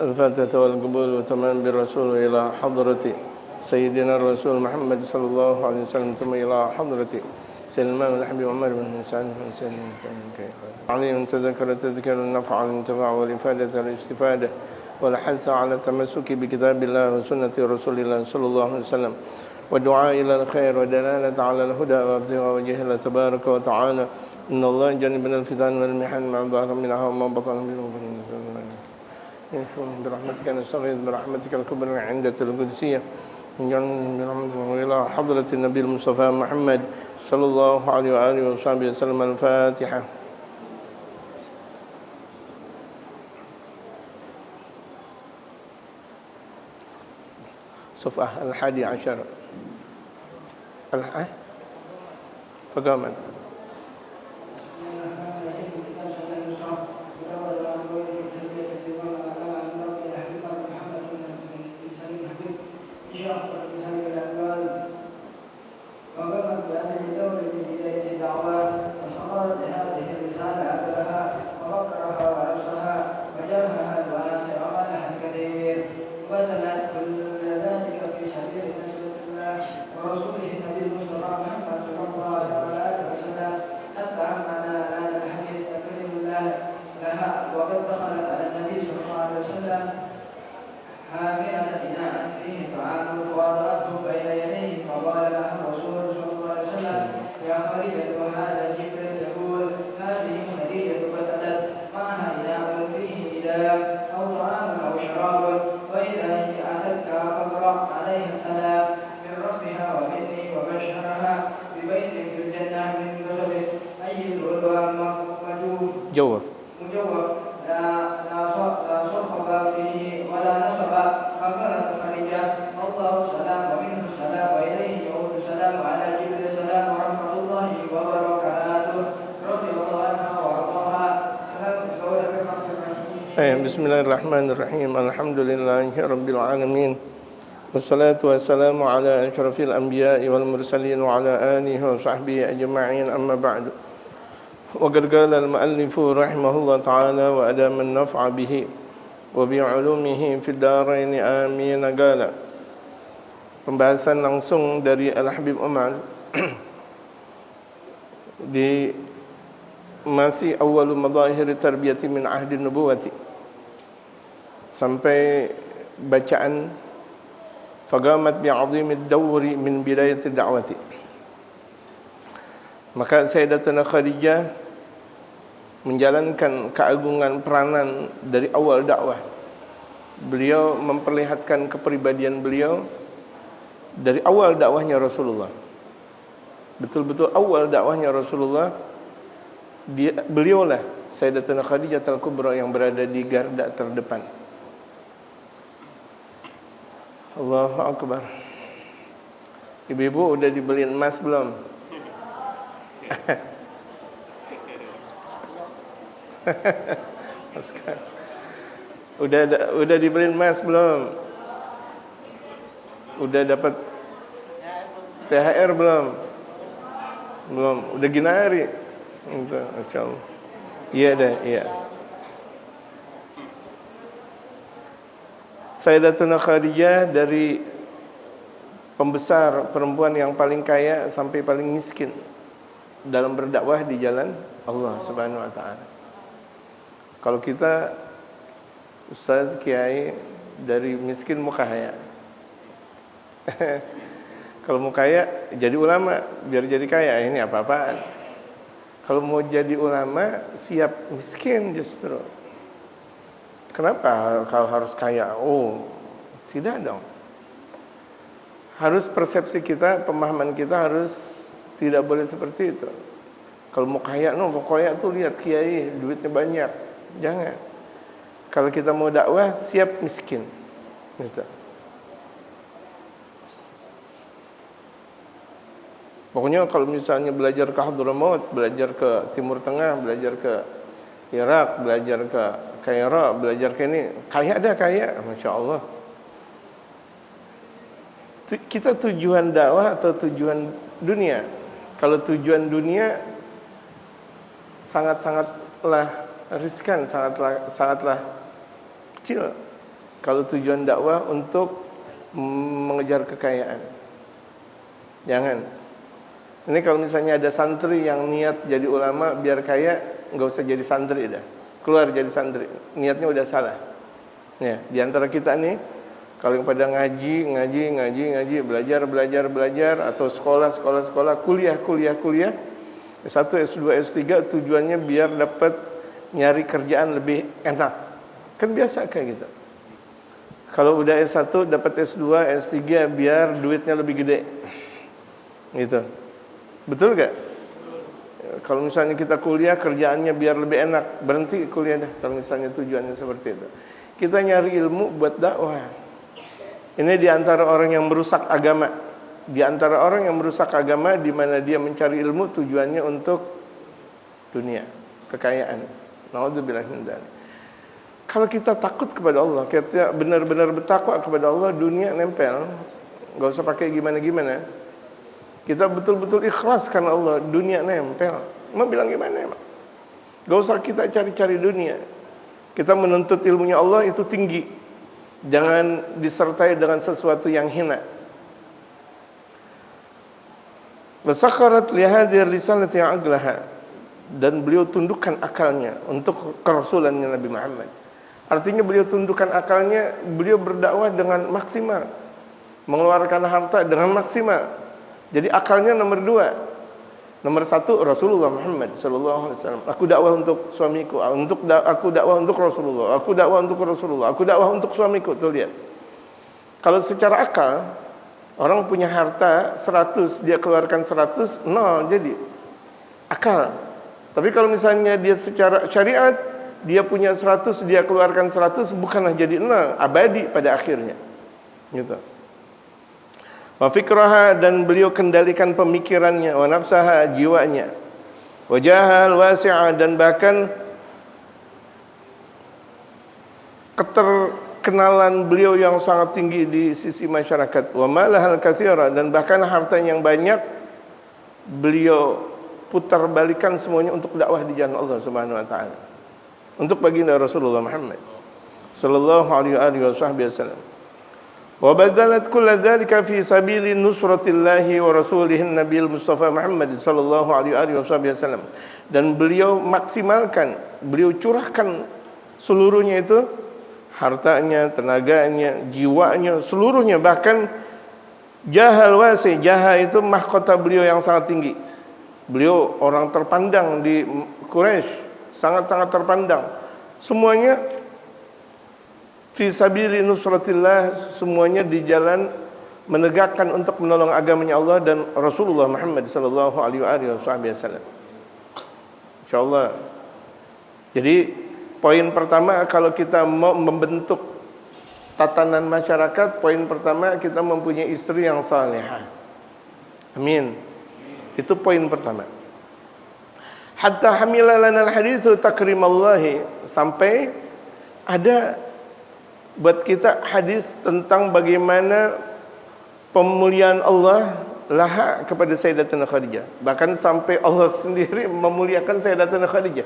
الفاتحة والقبول وتمام بالرسول إلى حضرة سيدنا الرسول محمد صلى الله عليه وسلم، ثم إلى حضرة سيدنا الإمام الحبيب عمر بن سعد بن سليم عليهم تذكر تذكر النفع الانتفاع والإفادة الاستفادة والحث على التمسك بكتاب الله وسنة رسول الله صلى الله عليه وسلم، والدعاء إلى الخير ودلالة على الهدى وابتغاء وجه الله تبارك وتعالى. إن الله جنبنا الفتن والمحن ما ظهر منها وما بطن منه برحمتك نستغيث برحمتك الكبرى عند القدسية إلى حضرة النبي المصطفى محمد صلى الله عليه وآله وصحبه وسلم. الفاتحة. صفحة 11 فقامت. جوف بسم الله الرحمن الرحيم. الحمد لله رب العالمين، والصلاة والسلام على أشرف الأنبياء والمرسلين وعلى آله وصحبه أجمعين. أما بعد، وقد قال المؤلف رحمه الله تعالى وأدام النفع به وبعلومه في الدارين آمين. قال pembahasan langsung dari Al-Habib Umar di masih awal madahir tarbiyati min ahdi nubuwati sampai bacaan faqamat bi'azimid dawri min bidayati da'wati. Maka Sayyidatuna Khadijah menjalankan keagungan peranan dari awal dakwah. Beliau memperlihatkan kepribadian beliau dari awal dakwahnya Rasulullah. Betul-betul awal dakwahnya Rasulullah, beliaulah Sayyidatuna Khadijah Al-Kubra yang berada di garda terdepan. Allahu Akbar. Ibu-ibu udah dibeliin emas belum? Udah dibeliin emas belum? Udah dapat THR belum? Belum. Udah gina hari? Itu, insyaallah. Iya dah, iya. Sayyidatuna Khadijah dari pembesar perempuan yang paling kaya sampai paling miskin dalam berdakwah di jalan Allah Subhanahu wa taala. Kalau kita ustaz kiai dari miskin mau kaya. Kalau mau kaya jadi ulama biar jadi kaya, ini apa-apaan. Kalau mau jadi ulama siap miskin justru. Kenapa kalau harus kaya? Oh, tidak dong. Harus persepsi kita, pemahaman kita harus tidak boleh seperti itu. Kalau mau kaya, mau kaya tuh lihat kiai duitnya banyak. Jangan. Kalau kita mau dakwah siap miskin. Gitu. Pokoknya kalau misalnya belajar ke Hadramaut, belajar ke Timur Tengah, belajar ke Irak, belajar ke Kairo, belajar ke ini, kaya ada kaya, Masya Allah. Kita tujuan dakwah atau tujuan dunia? Kalau tujuan dunia sangat-sangatlah riskan, sangatlah kecil. kalau tujuan dakwah untuk mengejar kekayaan. Jangan. Ini kalau misalnya ada santri yang niat jadi ulama biar kaya, nggak usah jadi santri dah. Keluar jadi santri. Niatnya udah salah. Ya, di antara kita nih, kalau yang pada ngaji, belajar, atau sekolah, kuliah, S1, S2, S3 tujuannya biar dapat nyari kerjaan lebih enak. Kan biasa kayak gitu. Kalau udah S1 dapat S2, S3 biar duitnya lebih gede. Gitu. Betul gak? Kalau misalnya kita kuliah kerjaannya biar lebih enak, berhenti kuliah dah kalau misalnya tujuannya seperti itu. Kita nyari ilmu buat dakwah. Ini di antara orang yang merusak agama. Di antara orang yang merusak agama di mana dia mencari ilmu tujuannya untuk dunia, kekayaan. Naudzubillah min dzalik. Kalau kita takut kepada Allah, kita benar-benar bertakwa kepada Allah, dunia nempel. Enggak usah pakai gimana-gimana. Kita betul-betul ikhlas karena Allah, dunia nempel. Mau bilang gimana emang? Enggak usah kita cari-cari dunia. Kita menuntut ilmunya Allah itu tinggi. Jangan disertai dengan sesuatu yang hina. Wasakharat lihadir risalati aqlaha, dan beliau tundukkan akalnya untuk kerasulannya Nabi Muhammad. Artinya beliau tundukkan akalnya, beliau berdakwah dengan maksimal, mengeluarkan harta dengan maksimal. Jadi akalnya nomor 2. Nomor 1 Rasulullah Muhammad sallallahu alaihi wasallam. Aku dakwah untuk suamiku, aku dakwah untuk Rasulullah, aku dakwah untuk Rasulullah, aku dakwah untuk suamiku. Tuh lihat. Kalau secara akal, orang punya harta 100, dia keluarkan 100, 0 jadi akal. Tapi kalau misalnya dia secara syariat, dia punya 100, dia keluarkan 100, bukanlah jadi 0, abadi pada akhirnya. Gitu. Wa fikraha, dan beliau kendalikan pemikirannya, wa nafsaha, jiwanya. Wa jahal wasi'a, dan bahkan keterkenalan beliau yang sangat tinggi di sisi masyarakat. Wa malahal katsira, dan bahkan harta yang banyak beliau putar balikan semuanya untuk dakwah di jalan Allah Subhanahu wa taala. Untuk baginda Rasulullah Muhammad sallallahu alaihi wasallam. Wa badalat kull dzalika fi sabili nusratillahi wa rasulih Nabil Mustafa Muhammad sallallahu alaihi wasallam. Dan beliau maksimalkan, beliau curahkan seluruhnya itu, hartanya, tenaganya, jiwanya, seluruhnya. Bahkan jahal wasi, jaha itu mahkota beliau yang sangat tinggi. Beliau orang terpandang di Quraisy, sangat-sangat terpandang. Semuanya fi sabili nusratillah, semuanya di jalan menegakkan untuk menolong agamanya Allah dan Rasulullah Muhammad sallallahu alaihi wasallam. Insyaallah. Jadi poin pertama, kalau kita mau membentuk tatanan masyarakat, poin pertama kita mempunyai istri yang salihah. Amin. Itu poin pertama. Hatta hamila lana al-haditsu takrimallahi, sampai ada buat kita hadis tentang bagaimana pemuliaan Allah laha kepada Sayyidatina Khadijah. Bahkan sampai Allah sendiri memuliakan Sayyidatina Khadijah.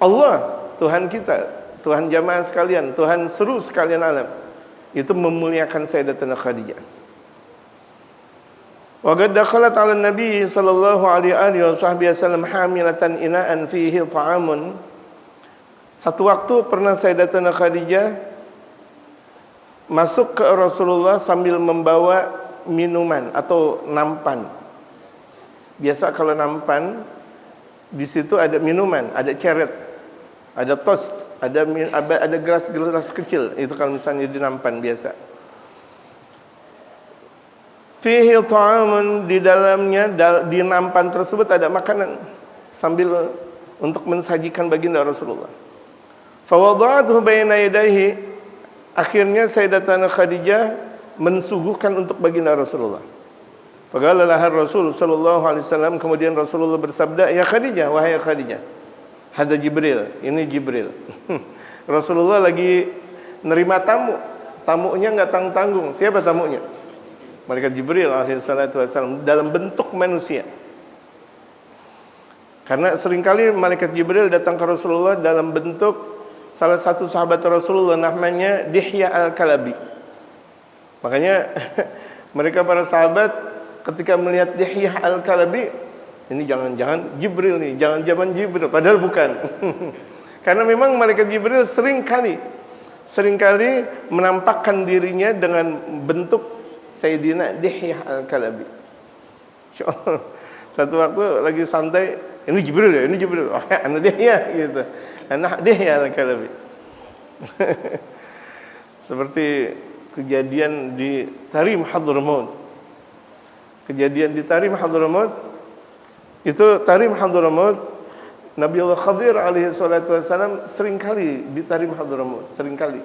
Allah, Tuhan kita, Tuhan jamaah sekalian, Tuhan seru sekalian alam, itu memuliakan Sayyidatina Khadijah. Wa qad dakhalat 'ala Nabi sallallahu alaihi wasallam hamilatan ina'an fihi ta'amun. Satu waktu pernah Sayyidatina Khadijah masuk ke Rasulullah sambil membawa minuman atau nampan. Biasa kalau nampan di situ ada minuman, ada ceret, ada toast, ada gelas-gelas kecil. Itu kalau misalnya di nampan biasa. Fihi ta'amun, di dalamnya, di nampan tersebut ada makanan sambil untuk mensajikan baginda Rasulullah. Fawada'atuhu baina yadayhi, akhirnya Sayyidatina Khadijah mensuguhkan untuk baginda Rasulullah. Faqala laha Rasul sallallahu alaihi wasallam, kemudian Rasulullah bersabda, "Ya Khadijah, wahai Khadijah, hadza Jibril." Ini Jibril. Rasulullah lagi nerima tamu. Tamunya enggak tanggung-tanggung. Siapa tamunya? Malaikat Jibril alaihi salatu wasallam dalam bentuk manusia. Karena seringkali malaikat Jibril datang ke Rasulullah dalam bentuk salah satu sahabat Rasulullah namanya Dihya Al-Kalabi. Makanya mereka para sahabat ketika melihat Dihya Al-Kalabi, ini jangan-jangan Jibril nih, jangan-jangan Jibril, padahal bukan. Karena memang malaikat Jibril seringkali menampakkan dirinya dengan bentuk Sayyidina Dihya Al-Kalabi. Satu waktu lagi santai, ini Jibril ya, ini Jibril. Oh, anak Dihya gitu. Anak Dihya Al-Kalabi. Seperti kejadian di Tarim Hadramaut. Kejadian di Tarim Hadramaut itu Tarim Hadramaut, Nabi Allah Khadir alaihi salatu wassalam seringkali di Tarim Hadramaut, seringkali.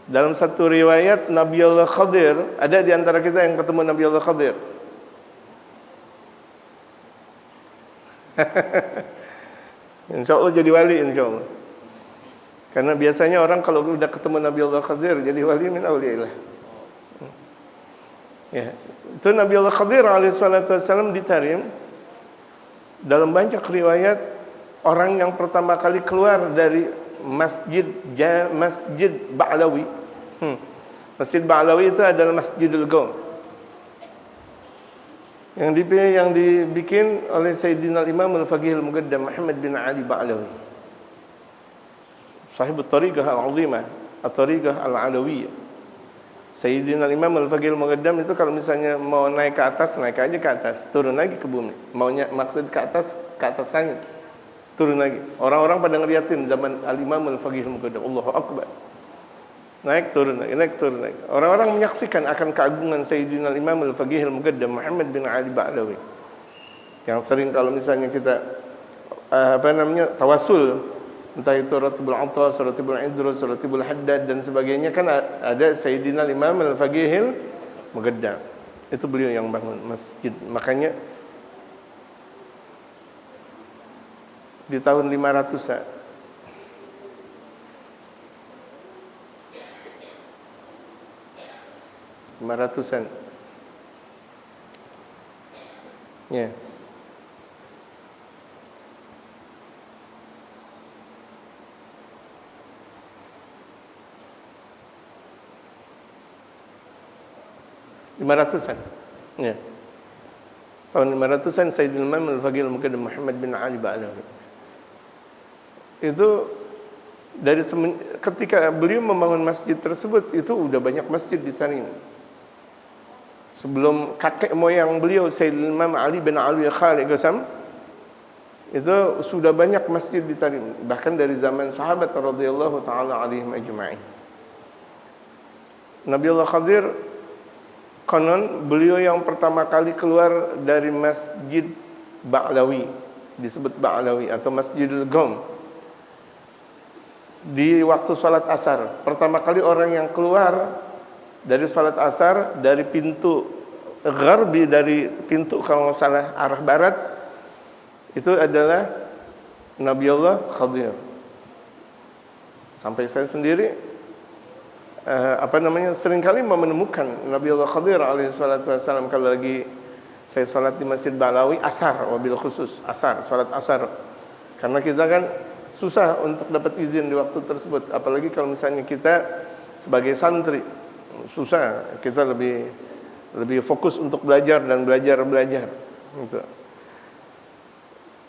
Dalam satu riwayat Nabi Allah Khadir, ada di antara kita yang ketemu Nabi Allah Khadir. Insyaallah jadi wali, insyaallah. Karena biasanya orang kalau sudah ketemu Nabi Allah Khadir jadi wali min auliyaillah. Ya, itu Nabi Allah Khadir alaihi salatu wassalam di Tarim. Dalam banyak riwayat, orang yang pertama kali keluar dari Masjid Ba'lawi. Masjid Ba'lawi itu adalah Masjidul Qaum. Yang dibikin oleh Sayyidina Imam Al-Faqih Al-Muqaddam Muhammad bin Ali Ba'lawi. Sahibut Tariqah Al-Azimah, At-Tariqah Al-Alawiyah. Sayyidina Imam Al-Faqih Al-Muqaddam itu kalau misalnya mau naik ke atas, naik aja ke atas, turun lagi ke bumi. Maunya maksud ke atas langit. Turun lagi. Orang-orang pada ngeliatin zaman Al-Imam Al-Faqih Al-Muqaddam. Allahu Akbar. Naik turun lagi, naik turun lagi. Orang-orang menyaksikan akan keagungan Sayyidina Imam Al-Faqih Al-Muqaddam Muhammad bin Ali Ba'lawi. Yang sering kalau misalnya kita tawasul, entah itu Ratibul Attas, Ratibul Idrus, Ratibul Haddad dan sebagainya, kan ada Sayyidina Imam Al-Faqih Al-Muqaddam. Itu beliau yang bangun masjid. Makanya di tahun 500-an ya. Ya. Tahun 500-an Sayyidina Imam Al-Faqih Al-Muqaddam Muhammad bin Ali Ba'lawi. Itu ketika beliau membangun masjid tersebut, itu udah banyak masjid di Tarim. Sebelum kakek moyang beliau Sayyidina Imam Ali bin Ali Khalid Qasam, itu sudah banyak masjid di Tarim, bahkan dari zaman sahabat radhiyallahu taala alaihim ajma'in. Nabi Allah Khadir konon beliau yang pertama kali keluar dari Masjid Ba'lawi, disebut Ba'lawi atau Masjidul Qaum, di waktu salat asar. Pertama kali orang yang keluar dari salat asar dari pintu gharbi, dari pintu kalau nggak salah arah barat, itu adalah Nabi Allah Khadir. Sampai saya sendiri seringkali menemukan Nabi Allah Khadir alaihi salatu wasallam kalau lagi saya salat di Masjid Ba'lawi asar, wabil khusus asar, salat asar. Karena kita kan susah untuk dapat izin di waktu tersebut, apalagi kalau misalnya kita sebagai santri, susah. Kita lebih fokus untuk belajar dan belajar gitu.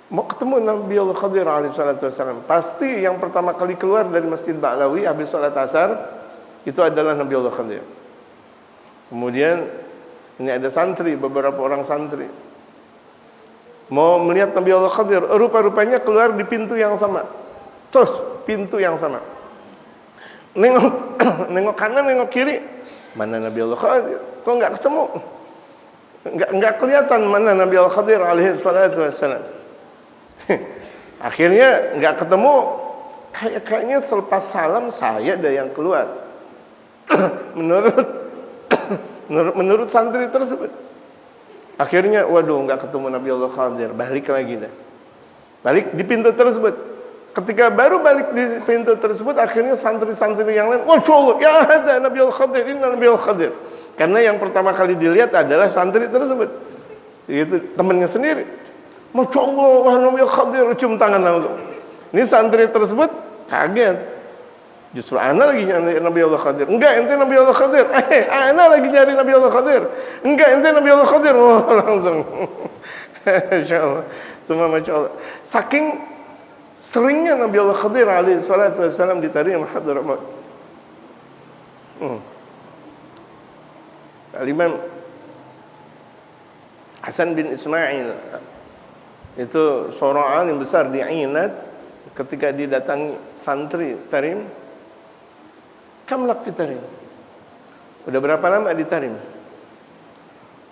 Mau ketemu Nabi Allah Khadir alaihi salatu wasallam, pasti yang pertama kali keluar dari Masjid Ba'lawi habis salat asar itu adalah Nabi Allah Khadir. Kemudian ini ada santri, beberapa orang santri mau melihat Nabi Allah Khadir, rupa-rupanya keluar di pintu yang sama. Terus pintu yang sama. Nengok kanan, nengok kiri, mana Nabi Allah Khadir? Kok enggak ketemu? Enggak kelihatan mana Nabi Allah Khadir alaihi salatu wassalam. Akhirnya enggak ketemu. Kayaknya selepas salam saya ada yang keluar. menurut santri tersebut. Akhirnya waduh, enggak ketemu Nabi Allah Khadir, balik lagi dah. Balik di pintu tersebut. Ketika baru balik di pintu tersebut, akhirnya santri-santri yang lain, "Masya Allah, ya ada Nabi Allah Khadir, ini Nabi Allah Khadir." Karena yang pertama kali dilihat adalah santri tersebut. Itu temannya sendiri. "Masya Allah, wah Nabi Allah Khadir," cium tangan langsung. Ini santri tersebut Kaget. Justru ana lagi nyari Nabi Allah Khadir. Enggak, ente Nabi Allah Khadir. Ana lagi nyari Nabi Allah Khadir. Enggak, ente Nabi Allah Khadir. Oh, langsung. Masyaallah. Cuma masyaallah. Saking seringnya Nabi Allah Khadir alaihi salatu wasallam ditarim Hadramaut. Al-Imam Hasan bin Ismail itu seorang alim besar di Ainat, ketika didatangi santri tarim, kam lak fi tarim? Udah berapa lama ditarim?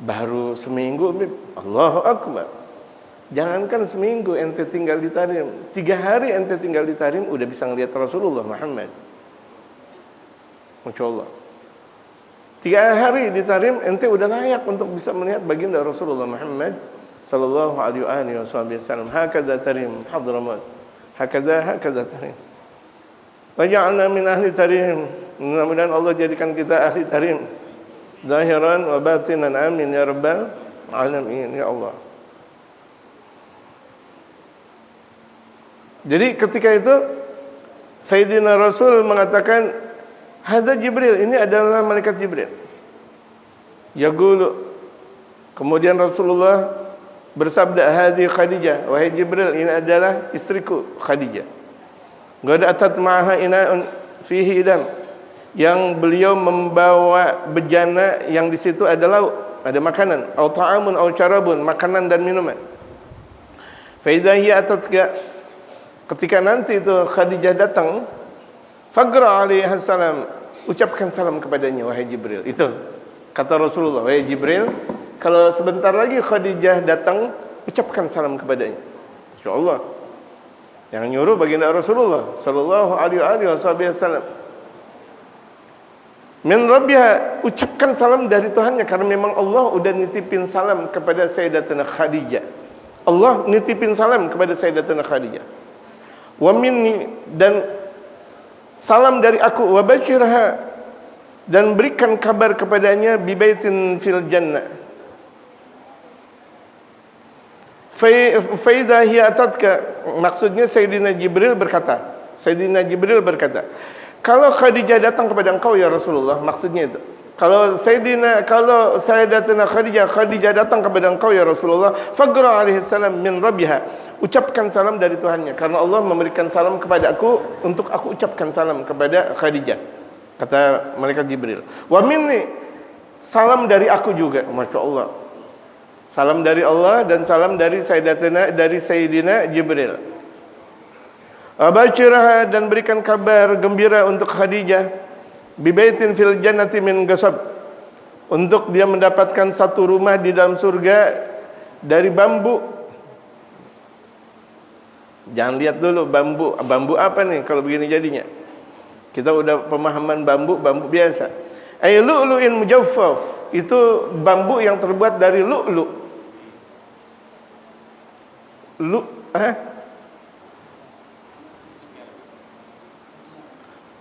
Baru seminggu, Bib. Allahu Akbar. Jangankan seminggu ente tinggal ditarim, 3 hari ente tinggal ditarim udah bisa ngelihat Rasulullah Muhammad. Masya Allah. 3 hari ditarim ente udah layak untuk bisa melihat baginda Rasulullah Muhammad sallallahu alaihi wasallam. Hakadha tarim Hadramaut. Hakadha tarim. Wa ja'alna min ahli tarim. Mudah-mudahan Allah jadikan kita ahli tarim. Zahiran wa batinan, amin ya rabbal alamin ya Allah. Jadi ketika itu Sayyidina Rasul mengatakan, hadza Jibril, ini adalah malaikat Jibril. Yaqulu, kemudian Rasulullah bersabda, hadi Khadijah, wahai Jibril, ini adalah istriku Khadijah. Qad atat ma'aha ina'un fihi idam, yang beliau membawa bejana yang di situ ada lauk, ada makanan, au ta'amun au syarabun, makanan dan minuman. Fa idza hiya atatka, ketika nanti itu Khadijah datang, fagra alaihi salam, ucapkan salam kepadanya wahai Jibril. Itu kata Rasulullah, wahai Jibril, kalau sebentar lagi Khadijah datang, ucapkan salam kepadanya. Insyaallah. Yang nyuruh baginda Rasulullah sallallahu alaihi wasallam. Min rabbiha, ucapkan salam dari Tuhannya, karena memang Allah udah nitipin salam kepada Sayyidatina Khadijah. Allah nitipin salam kepada Sayyidatina Khadijah. Wa minni, dan salam dari aku, wa basyirha, dan berikan kabar kepadanya, bi baitin fil jannah. Fa idza hiya atatka, maksudnya Sayyidina Jibril berkata, kalau Khadijah datang kepada engkau ya Rasulullah, maksudnya itu. Kalau Sayyidatina Khadijah datang kepada engkau ya Rasulullah, fagra alaihi salam min rabbiha, ucapkan salam dari Tuhannya, karena Allah memberikan salam kepada aku untuk aku ucapkan salam kepada Khadijah, kata malaikat Jibril. Wa minni, salam dari aku juga. Masya Allah, salam dari Allah dan salam dari Sayyidina Jibril. Abashirah, dan berikan kabar gembira untuk Khadijah, bibaitin fil jannati min gasab, untuk dia mendapatkan satu rumah di dalam surga dari bambu. Jangan lihat dulu bambu apa nih kalau begini jadinya. Kita udah pemahaman bambu biasa. Ay lu'lu'in mujaffaf, itu bambu yang terbuat dari lu'lu'.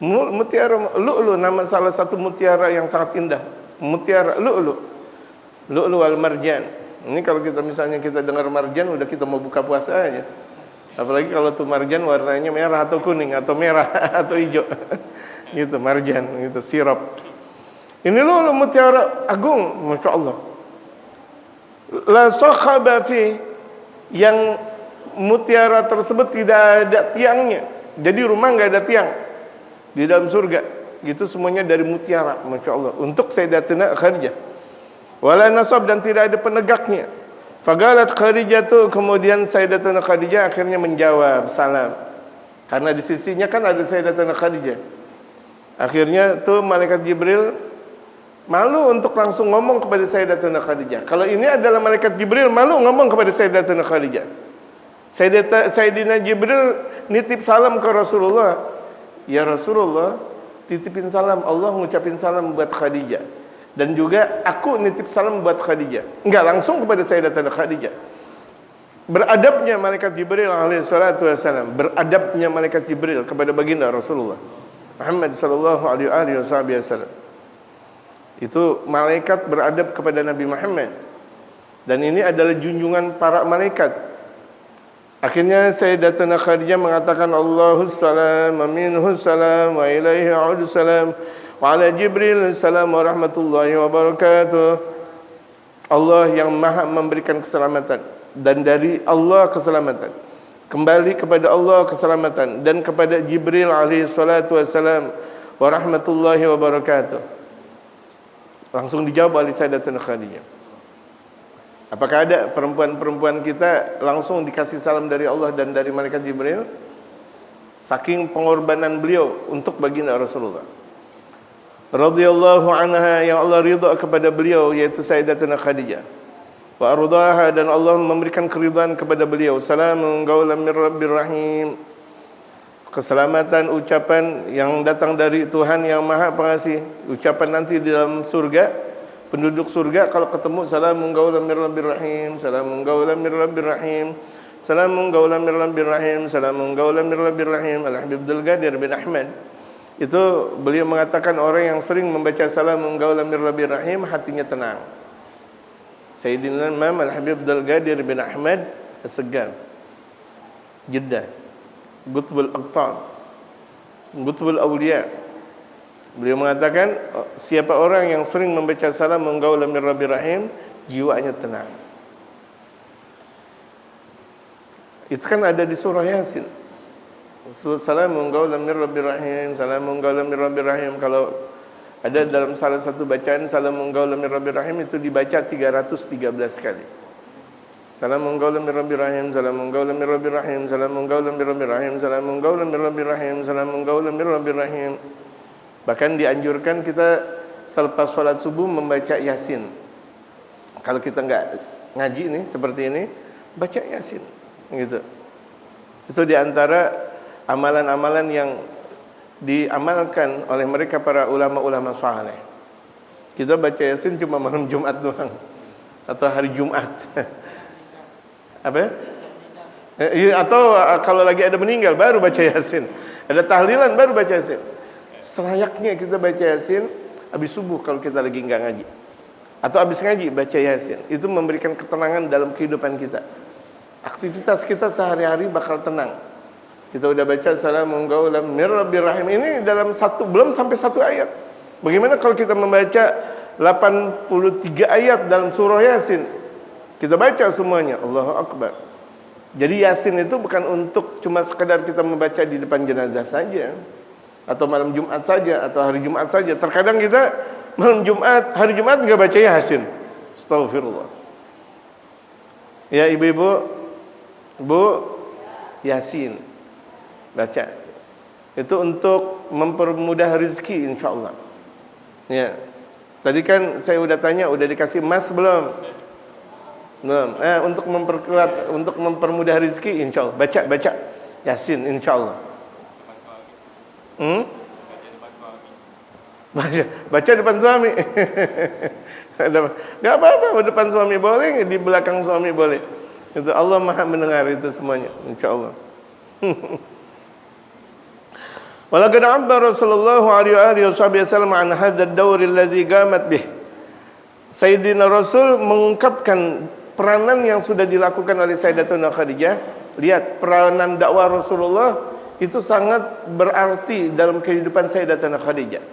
Mutiara lu'lu, nama salah satu mutiara yang sangat indah. Mutiara lu'lu wal marjan. Ini kalau kita misalnya kita dengar marjan, udah kita mau buka puasa aja. Apalagi kalau tuh marjan warnanya merah atau kuning atau merah atau hijau. Gitu marjan, gitu sirap. Ini lu'lu, mutiara agung, Masya Allah. La sakhaba fi, yang mutiara tersebut tidak ada tiangnya. Jadi rumah enggak ada tiang di dalam surga, gitu semuanya dari mutiara, Masya Allah, untuk Sayyidatina Khadijah. Wala nasab, dan tidak ada penegaknya. Fagalat Khadijah tuh, kemudian Sayyidatina Khadijah akhirnya menjawab salam, karena di sisinya kan ada Sayyidatina Khadijah. Akhirnya tuh malaikat Jibril malu untuk langsung ngomong kepada Sayyidatina Khadijah. Kalau ini adalah malaikat Jibril malu ngomong kepada Sayyidatina Khadijah. Sayyidina Jibril nitip salam ke Rasulullah. Ya Rasulullah, titipin salam, Allah ngucapin salam buat Khadijah, dan juga aku nitip salam buat Khadijah. Enggak langsung kepada Sayyidatina Khadijah. Beradabnya malaikat Jibril alaihi salatu wasallam, beradabnya malaikat Jibril kepada baginda Rasulullah Muhammad sallallahu alaihi wasallam. Itu malaikat beradab kepada Nabi Muhammad. Dan ini adalah junjungan para malaikat. Akhirnya Sayyidatuna Khadijah mengatakan, Allahus salam wa minhus salam wa ilaihi a'udus salam wa ala Jibril salam wa rahmatullahi wa barakatuh. Allah yang maha memberikan keselamatan, dan dari Allah keselamatan, kembali kepada Allah keselamatan, dan kepada Jibril alaihi salatu wassalam wa rahmatullahi wa barakatuh. Langsung dijawab oleh Sayyidatuna Khadijah. Apakah ada perempuan-perempuan kita langsung dikasih salam dari Allah dan dari malaikat Jibril? Saking pengorbanan beliau untuk baginda Rasulullah radhiyallahu anha, yang Allah ridha kepada beliau, yaitu Sayyidatuna Khadijah. Wa ardaha, dan Allah memberikan keridhaan kepada beliau. Salamun qaulan mir rabbir rahim. Keselamatan ucapan yang datang dari Tuhan yang Maha Pengasih. Ucapan nanti di dalam surga, penduduk surga kalau ketemu, salamun qaulan mir rabbir rahim, salamun qaulan mir rabbir rahim, salamun qaulan mir rabbir rahim, salamun qaulan mir rabbir rahim. Al-Habib Abdul Qadir bin Ahmad itu beliau mengatakan, orang yang sering membaca salamun qaulan mir rabbir rahim hatinya tenang. Sayyidina Imam Al-Habib Abdul Qadir bin Ahmad As-Segaf, Jeddah, Qutbul Aqtab, Qutbul Awliya. Beliau mengatakan, siapa orang yang sering membaca salamun qaulan mir rabbir rahim, jiwanya tenang. Itu kan ada di surah Yasin. Salamun qaulan mir rabbir rahim, salamun qaulan mir rabbir rahim. Kalau ada dalam salah satu bacaan salamun qaulan mir rabbir rahim, itu dibaca 313 kali. Salamun qaulan mir rabbir rahim, salamun qaulan mir rabbir rahim, salamun qaulan mir rabbir rahim, salamun qaulan mir rabbir rahim, salamun qaulan mir rabbir rahim. Bahkan dianjurkan kita selepas sholat subuh membaca Yasin. Kalau kita enggak ngaji nih seperti ini, baca Yasin gitu. Itu diantara amalan-amalan yang diamalkan oleh mereka para ulama-ulama saleh. Kita baca Yasin cuma malam Jumat doang atau hari Jumat. Apa? Atau kalau lagi ada meninggal baru baca Yasin. Ada tahlilan baru baca Yasin. Selayaknya kita baca Yasin habis subuh kalau kita lagi enggak ngaji. Atau habis ngaji baca Yasin. Itu memberikan ketenangan dalam kehidupan kita. Aktivitas kita sehari-hari bakal tenang. Kita udah baca salamun qaulan mir rabbir rahim, ini dalam belum sampai satu ayat. Bagaimana kalau kita membaca 83 ayat dalam surah Yasin? Kita baca semuanya, Allahu Akbar. Jadi Yasin itu bukan untuk cuma sekedar kita membaca di depan jenazah saja, atau malam Jumat saja, atau hari Jumat saja. Terkadang kita malam Jumat, hari Jumat enggak baca Yasin. Astagfirullah. Ya ibu-ibu, Bu, Yasin baca. Itu untuk mempermudah rezeki insyaallah. Ya. Tadi kan saya udah tanya, udah dikasih emas belum? Belum. Untuk memperkuat, untuk mempermudah rezeki insyaallah. Baca Yasin insyaallah. Baca depan suami. Enggak apa-apa, depan suami boleh, di belakang suami boleh. Itu Allah Maha mendengar itu semuanya insyaallah. Walaqad 'abbara sallallahu alaihi wasallam an hadzal dawr alladhi qamat bih. Sayyidina Rasul mengungkapkan peranan yang sudah dilakukan oleh Sayyidatuna Khadijah. Lihat, peranan dakwah Rasulullah itu sangat berarti dalam kehidupan Sayyidatuna Khadijah.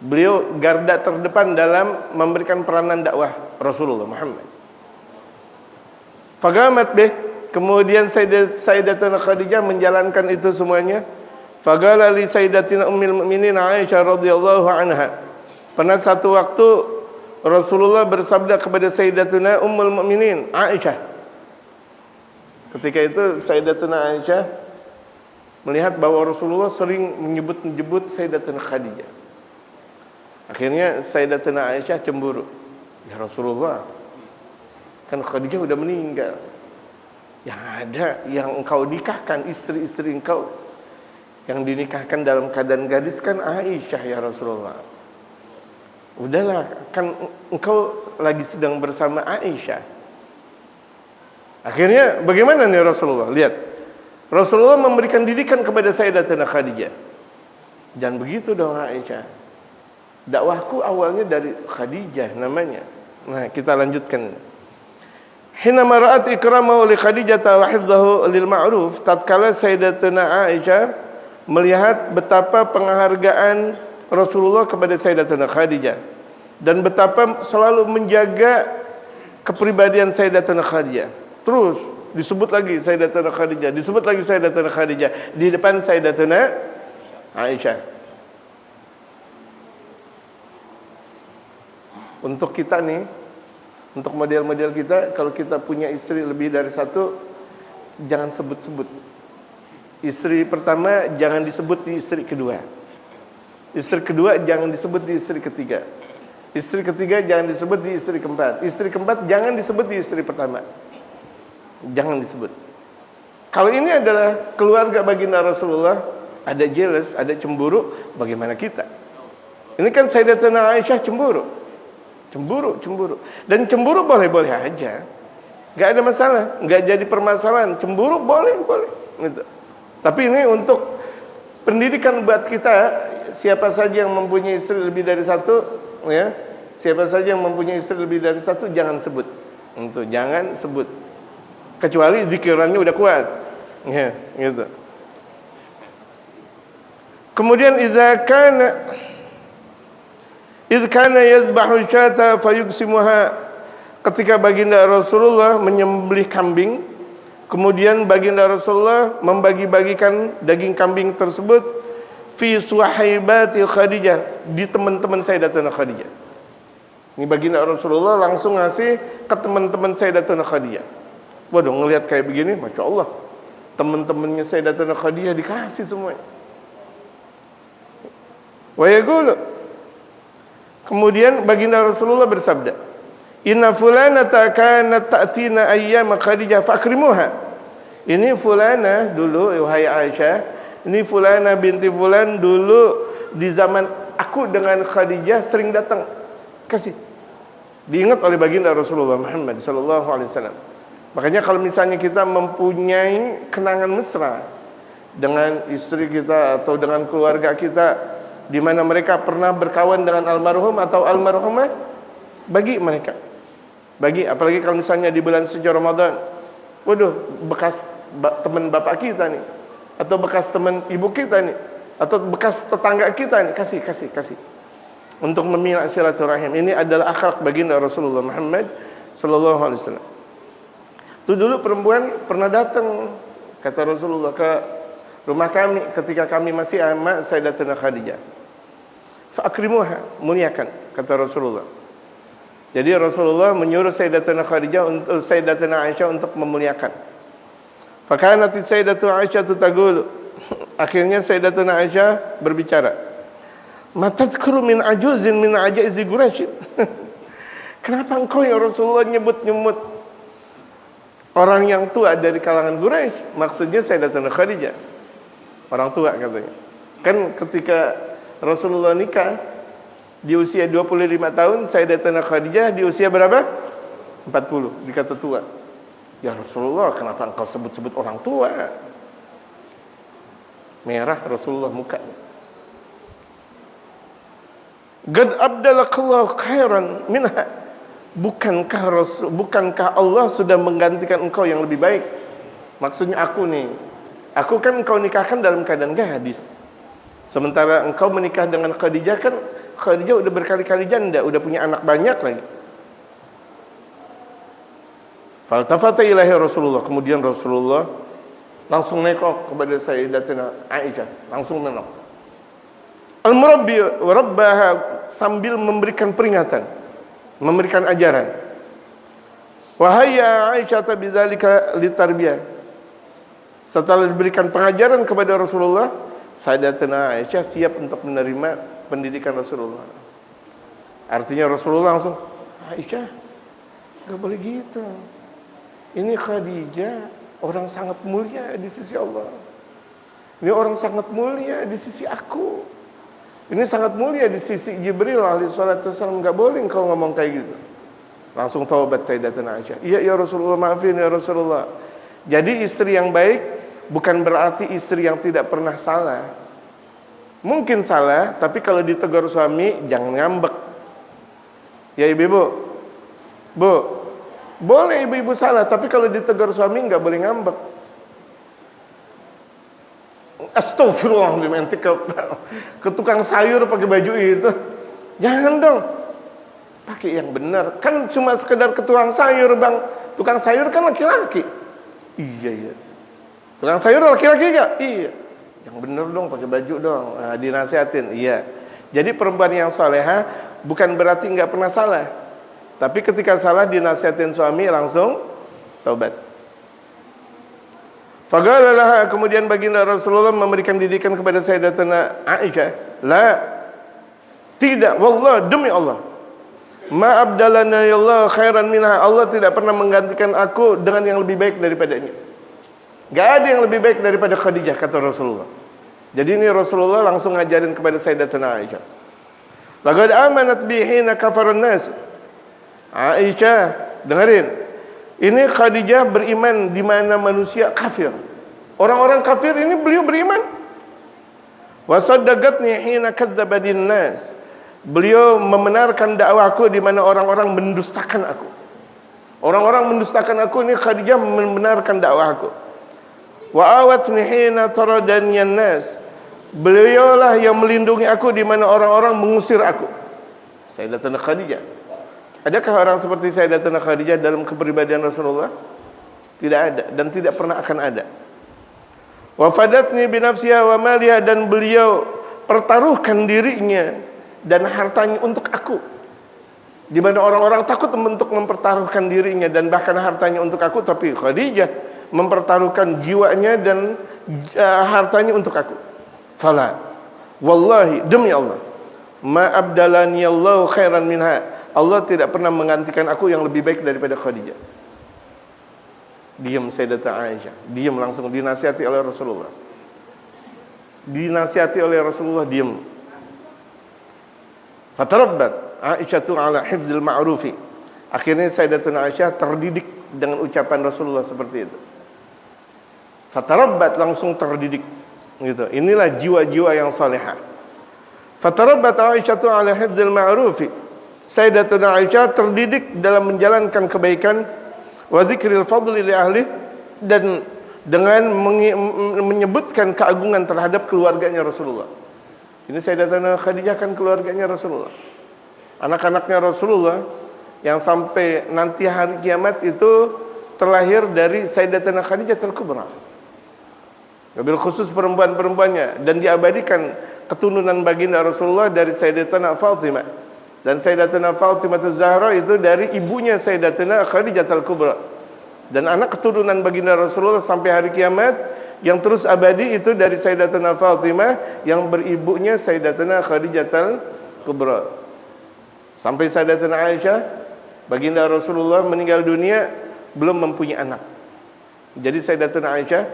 Beliau garda terdepan dalam memberikan peranan dakwah Rasulullah Muhammad. Faqamat bih, kemudian Sayyidatuna Khadijah menjalankan itu semuanya. Faqala li Sayyidatina Ummul Mukminin Aisyah radhiyallahu anha. Pernah satu waktu Rasulullah bersabda kepada Sayyidatuna Ummul Mukminin Aisyah. Ketika itu Sayyidatuna Aisyah melihat bahwa Rasulullah sering menyebut Sayyidatuna Khadijah. Akhirnya Sayyidatuna Aisyah cemburu. Ya Rasulullah, kan Khadijah udah meninggal. Yang ada yang engkau nikahkan, istri-istri engkau yang dinikahkan dalam keadaan gadis kan Aisyah ya Rasulullah. Udahlah, kan engkau lagi sedang bersama Aisyah. Akhirnya bagaimana nih Rasulullah? Lihat, Rasulullah memberikan didikan kepada Sayyidatuna Khadijah. Jangan begitu dong Aisyah. Dakwahku awalnya dari Khadijah namanya. Nah, kita lanjutkan. Hina mara'at ikramahu li Khadijah wa hifdhahu lil ma'ruf, tatkala Sayyidatuna Aisyah melihat betapa penghargaan Rasulullah kepada Sayyidatuna Khadijah dan betapa selalu menjaga kepribadian Sayyidatuna Khadijah. Terus disebut lagi Sayyidatuna Khadijah, disebut lagi Sayyidatuna Khadijah di depan Sayyidatuna Aisyah. Untuk kita nih, untuk model-model kita, kalau kita punya istri lebih dari satu, jangan sebut-sebut. Istri pertama jangan disebut di istri kedua. Istri kedua jangan disebut di istri ketiga. Istri ketiga jangan disebut di istri keempat. Istri keempat jangan disebut di istri pertama. Jangan disebut. Kalau ini adalah keluarga baginda Rasulullah, ada jealous, ada cemburu, bagaimana kita? Ini kan Sayyidatuna Aisyah cemburu. Dan cemburu boleh-boleh aja, nggak ada masalah, nggak jadi permasalahan. Cemburu boleh gitu. Tapi ini untuk pendidikan buat kita, siapa saja yang mempunyai istri lebih dari satu, ya, siapa saja yang mempunyai istri lebih dari satu, jangan sebut. Jangan sebut, kecuali zikirannya udah kuat, ya, gitu. Kemudian idza kana yadhbahu syata fayuqsimuha, ketika baginda Rasulullah menyembelih kambing, kemudian baginda Rasulullah membagi-bagikan daging kambing tersebut fi suhaibati Khadijah, di teman-teman Sayyidatuna Khadijah. Ini baginda Rasulullah langsung ngasih ke teman-teman Sayyidatuna Khadijah. Waduh, ngelihat kayak begini, Masya Allah, teman-temannya Sayyidatuna Khadijah dikasih semuanya. Wa yaqulu, kemudian baginda Rasulullah bersabda, inna fulanata kanat ta'tina ayyam Khadijah fakrimuha. Ini fulana dulu, wahai Aisyah, ini fulana binti fulan dulu di zaman aku dengan Khadijah sering datang. Kasih. Diingat oleh baginda Rasulullah Muhammad sallallahu alaihi wasallam. Makanya kalau misalnya kita mempunyai kenangan mesra dengan istri kita atau dengan keluarga kita, di mana mereka pernah berkawan dengan almarhum atau almarhumah, bagi mereka. Bagi, apalagi kalau misalnya di bulan suci Ramadan. Waduh, bekas teman bapak kita nih, atau bekas teman ibu kita nih, atau bekas tetangga kita nih, kasih. Untuk memilih silaturahim. Ini adalah akhlak baginda Rasulullah Muhammad sallallahu alaihi wasallam. Itu dulu perempuan pernah datang, kata Rasulullah, ke rumah kami ketika kami masih ama Sayyidatuna Khadijah. Fa'akrimuha, muliakan, kata Rasulullah. Jadi Rasulullah menyuruh Sayyidatuna Khadijah untuk Sayyidatuna Aisyah untuk memuliakan. Fakanat Sayyidatuna Aisyah taqulu, akhirnya Sayyidatuna Aisyah berbicara, matadzkuru min ajuzin min ajaizi Quraisy. Kenapa engkau ya Rasulullah nyebut-nyebut orang yang tua dari kalangan Quraisy? Maksudnya Sayyidatuna Khadijah, orang tua katanya. Kan ketika Rasulullah nikah di usia 25 tahun, Sayyidatuna Khadijah di usia berapa? 40, dikata tua. Ya Rasulullah, kenapa engkau sebut-sebut orang tua? Merah Rasulullah mukanya. Qad abdalakallahu khairan minha. Bukankah Allah sudah menggantikan engkau yang lebih baik? Maksudnya aku nih. Aku kan engkau nikahkan dalam keadaan gadis. Sementara engkau menikah dengan Khadijah, kan Khadijah udah berkali-kali janda, udah punya anak banyak lagi. Faltafata ilaihi Rasulullah, kemudian Rasulullah langsung nengok kepada Sayyidatuna Aisyah, langsung nengok. Al-murabbi wa rabbaha, sambil memberikan peringatan, memberikan ajaran. Wahai Aisyah bidzalika litarbiyah. Setelah diberikan pengajaran kepada Rasulullah, Sayyidatuna Aisyah siap untuk menerima pendidikan Rasulullah. Artinya Rasulullah langsung, Aisyah, gak boleh gitu. Ini Khadijah orang sangat mulia di sisi Allah. Ini orang sangat mulia di sisi aku. Ini sangat mulia di sisi Jibril alaihi salatu wasallam. Gak boleh engkau ngomong kayak gitu. Langsung taubat Sayyidatuna Aisyah. Iya ya Rasulullah, maafin ya Rasulullah. Jadi istri yang baik bukan berarti istri yang tidak pernah salah. Mungkin salah, tapi kalau ditegur suami jangan ngambek. Ya ibu, Bu, Boleh ibu-ibu salah, tapi kalau ditegur suami nggak boleh ngambek. Astagfirullahaladzim, ente ke tukang sayur pakai baju itu. Jangan dong. Pakai yang benar. Kan cuma sekedar ke tukang sayur, Bang. Tukang sayur kan laki-laki. Iya. Tukang sayur laki-laki enggak? Iya. Yang benar dong, pakai baju dong. Nah, dinasihatin. Iya. Jadi perempuan yang salehah bukan berarti enggak pernah salah. Tapi ketika salah dinasihatin suami langsung taubat. Faqala kemudian baginda Rasulullah memberikan didikan kepada Sayyidatuna Aisyah, la, tidak, wallah, demi Allah, ma abdalana ya Allah khairan minha, Allah tidak pernah menggantikan aku dengan yang lebih baik daripadanya. Gak ada yang lebih baik daripada Khadijah, kata Rasulullah. Jadi ini Rasulullah langsung ngajarin kepada Sayyidatuna Aisyah. Laqad amanat bi hina kafarun nas. Aisyah, dengerin. Ini Khadijah beriman di mana manusia kafir. Orang-orang kafir ini beliau beriman. Wa saddaqatni hina kadzdzabadin nas. Beliau membenarkan dakwahku di mana orang-orang mendustakan aku. Orang-orang mendustakan aku, ini Khadijah membenarkan dakwahku. Wa awatni hina taradaniyan nas. Beliaulah yang melindungi aku di mana orang-orang mengusir aku. Sayyidatuna Khadijah. Adakah orang seperti Sayyidatuna Khadijah dalam kepribadian Rasulullah? Tidak ada dan tidak pernah akan ada. Wa fadatni bi nafsiha wa maliha, dan beliau pertaruhkan dirinya dan hartanya untuk aku. Di mana orang-orang takut untuk mempertaruhkan dirinya dan bahkan hartanya untuk aku, tapi Khadijah mempertaruhkan jiwanya dan hartanya untuk aku. Fala, wallahi, demi Allah, ma abdalani Allah khairan minha. Allah tidak pernah menggantikan aku yang lebih baik daripada Khadijah. Diam Sayyidatuna Aisyah, diam, langsung dinasihati oleh Rasulullah. Dinasihati oleh Rasulullah, diam. Fatarabbat Aisyatu ala hifdzil ma'rufi. Akhirnya Sayyidatuna Aisyah terdidik dengan ucapan Rasulullah seperti itu. Fatarabbat, langsung terdidik gitu. Inilah jiwa-jiwa yang salihah. Fatarabbat Aisyatu ala hifdzil ma'rufi. Sayyidatuna Aisyah terdidik dalam menjalankan kebaikan, wa dzikril fadli li ahli, dan dengan menyebutkan keagungan terhadap keluarganya Rasulullah. Ini Sayyidatuna Khadijah kan keluarganya Rasulullah. Anak-anaknya Rasulullah yang sampai nanti hari kiamat itu terlahir dari Sayyidatuna Khadijah Al-Kubra. Wabil khusus perempuan-perempuannya, dan diabadikan keturunan baginda Rasulullah dari Sayyidatuna Fatimah. Dan Sayyidatuna Fatimah Az-Zahra itu dari ibunya Sayyidatuna Khadijah Al-Kubra. Dan anak keturunan baginda Rasulullah sampai hari kiamat yang terus abadi itu dari Sayyidatuna Fatimah yang beribunya Sayyidatuna Khadijah Al-Kubra. Sampai Sayyidatuna Aisyah, baginda Rasulullah meninggal dunia belum mempunyai anak. Jadi Sayyidatuna Aisyah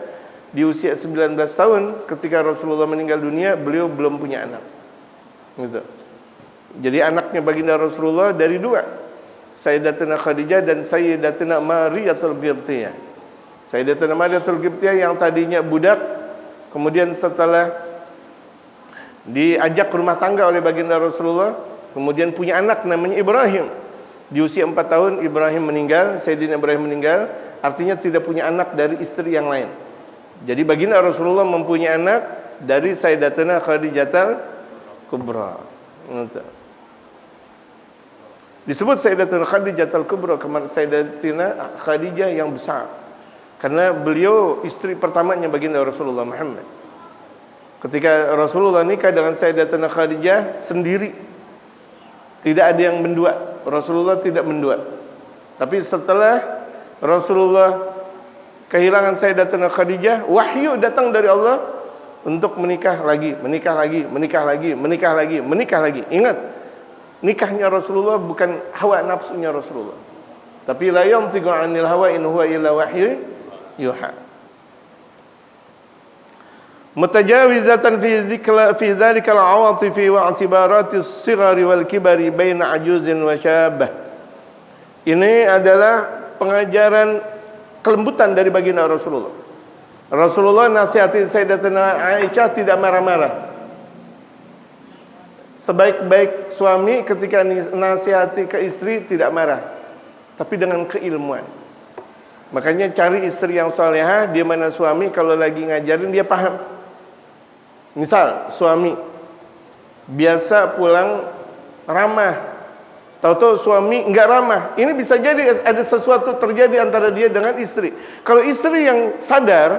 di usia 19 tahun ketika Rasulullah meninggal dunia, beliau belum punya anak. Gitu. Jadi anaknya baginda Rasulullah dari dua, Sayyidatuna Khadijah dan Sayyidatuna Mariyatul Qibtiyah. Sayyidatuna Mariyatul Qibtiyah yang tadinya budak, kemudian setelah diajak rumah tangga oleh baginda Rasulullah, kemudian punya anak namanya Ibrahim. Di usia 4 tahun Ibrahim meninggal, Sayyidina Ibrahim meninggal, artinya tidak punya anak dari istri yang lain. Jadi baginda Rasulullah mempunyai anak dari Sayyidatuna Khadijah Al-Kubra. Disebut Sayyidatuna Khadijah Al-Kubra, Sayyidatuna Khadijah yang besar, karena beliau istri pertamanya baginda Rasulullah Muhammad. Ketika Rasulullah nikah dengan Sayyidatuna Khadijah sendiri, tidak ada yang mendua. Rasulullah tidak mendua. Tapi setelah Rasulullah kehilangan Sayyidatuna Khadijah, wahyu datang dari Allah untuk menikah lagi, menikah lagi, menikah lagi, menikah lagi, menikah lagi. Ingat, nikahnya Rasulullah bukan hawa nafsunya Rasulullah, tapi la yantiqu 'anil hawa in huwa illa wahyu yuha. Mutajawizatan fi dzalika al-'awatif wa i'tibarati as-sighari wal kibari baina 'ajuzin wa syabah. Ini adalah pengajaran kelembutan dari baginda Rasulullah. Rasulullah nasihati Sayyidatuna Aisyah tidak marah-marah. Sebaik-baik suami ketika nasihati ke istri tidak marah, tapi dengan keilmuan. Makanya cari istri yang salehah, dia mana suami kalau lagi ngajarin dia paham. Misal suami biasa pulang ramah, tahu-tahu suami enggak ramah. Ini bisa jadi ada sesuatu terjadi antara dia dengan istri. Kalau istri yang sadar,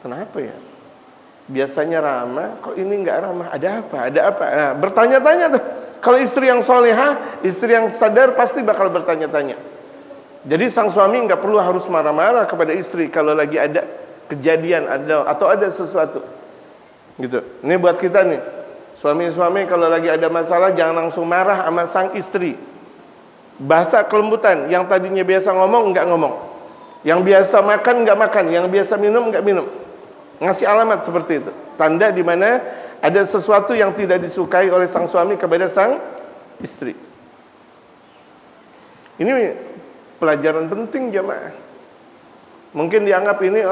kenapa ya? Biasanya ramah, kok ini enggak ramah? Ada apa? Ada apa? Nah, bertanya-tanya tuh. Kalau istri yang salehah, istri yang sadar pasti bakal bertanya-tanya. Jadi sang suami enggak perlu harus marah-marah kepada istri kalau lagi ada kejadian atau ada sesuatu. Gitu. Ini buat kita nih. Suami-suami kalau lagi ada masalah jangan langsung marah sama sang istri. Bahasa kelembutan, yang tadinya biasa ngomong enggak ngomong. Yang biasa makan enggak makan, yang biasa minum enggak minum. Ngasih alamat seperti itu. Tanda di mana ada sesuatu yang tidak disukai oleh sang suami kepada sang istri. Ini pelajaran penting jemaah. Mungkin dianggap ini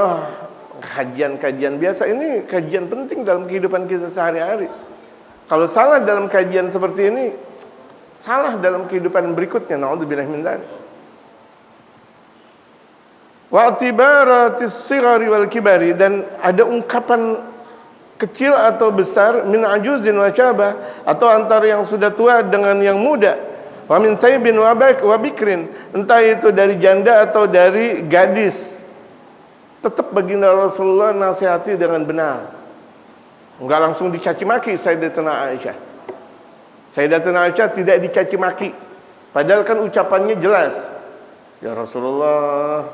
kajian-kajian biasa. Ini kajian penting dalam kehidupan kita sehari-hari. Kalau salah dalam kajian seperti ini, salah dalam kehidupan berikutnya. Na'udzubillah min dzalik. Wa atibaratis sighari wal kibari, dan ada ungkapan kecil atau besar, min ajuzin wa syabah, atau antara yang sudah tua dengan yang muda, wa min saybin wa bikrin, entah itu dari janda atau dari gadis. Tetap baginda Rasulullah nasihati dengan benar. Enggak langsung dicaci maki Sayyidatuna Aisyah. Sayyidatuna Aisyah tidak dicaci maki, padahal kan ucapannya jelas. Ya Rasulullah,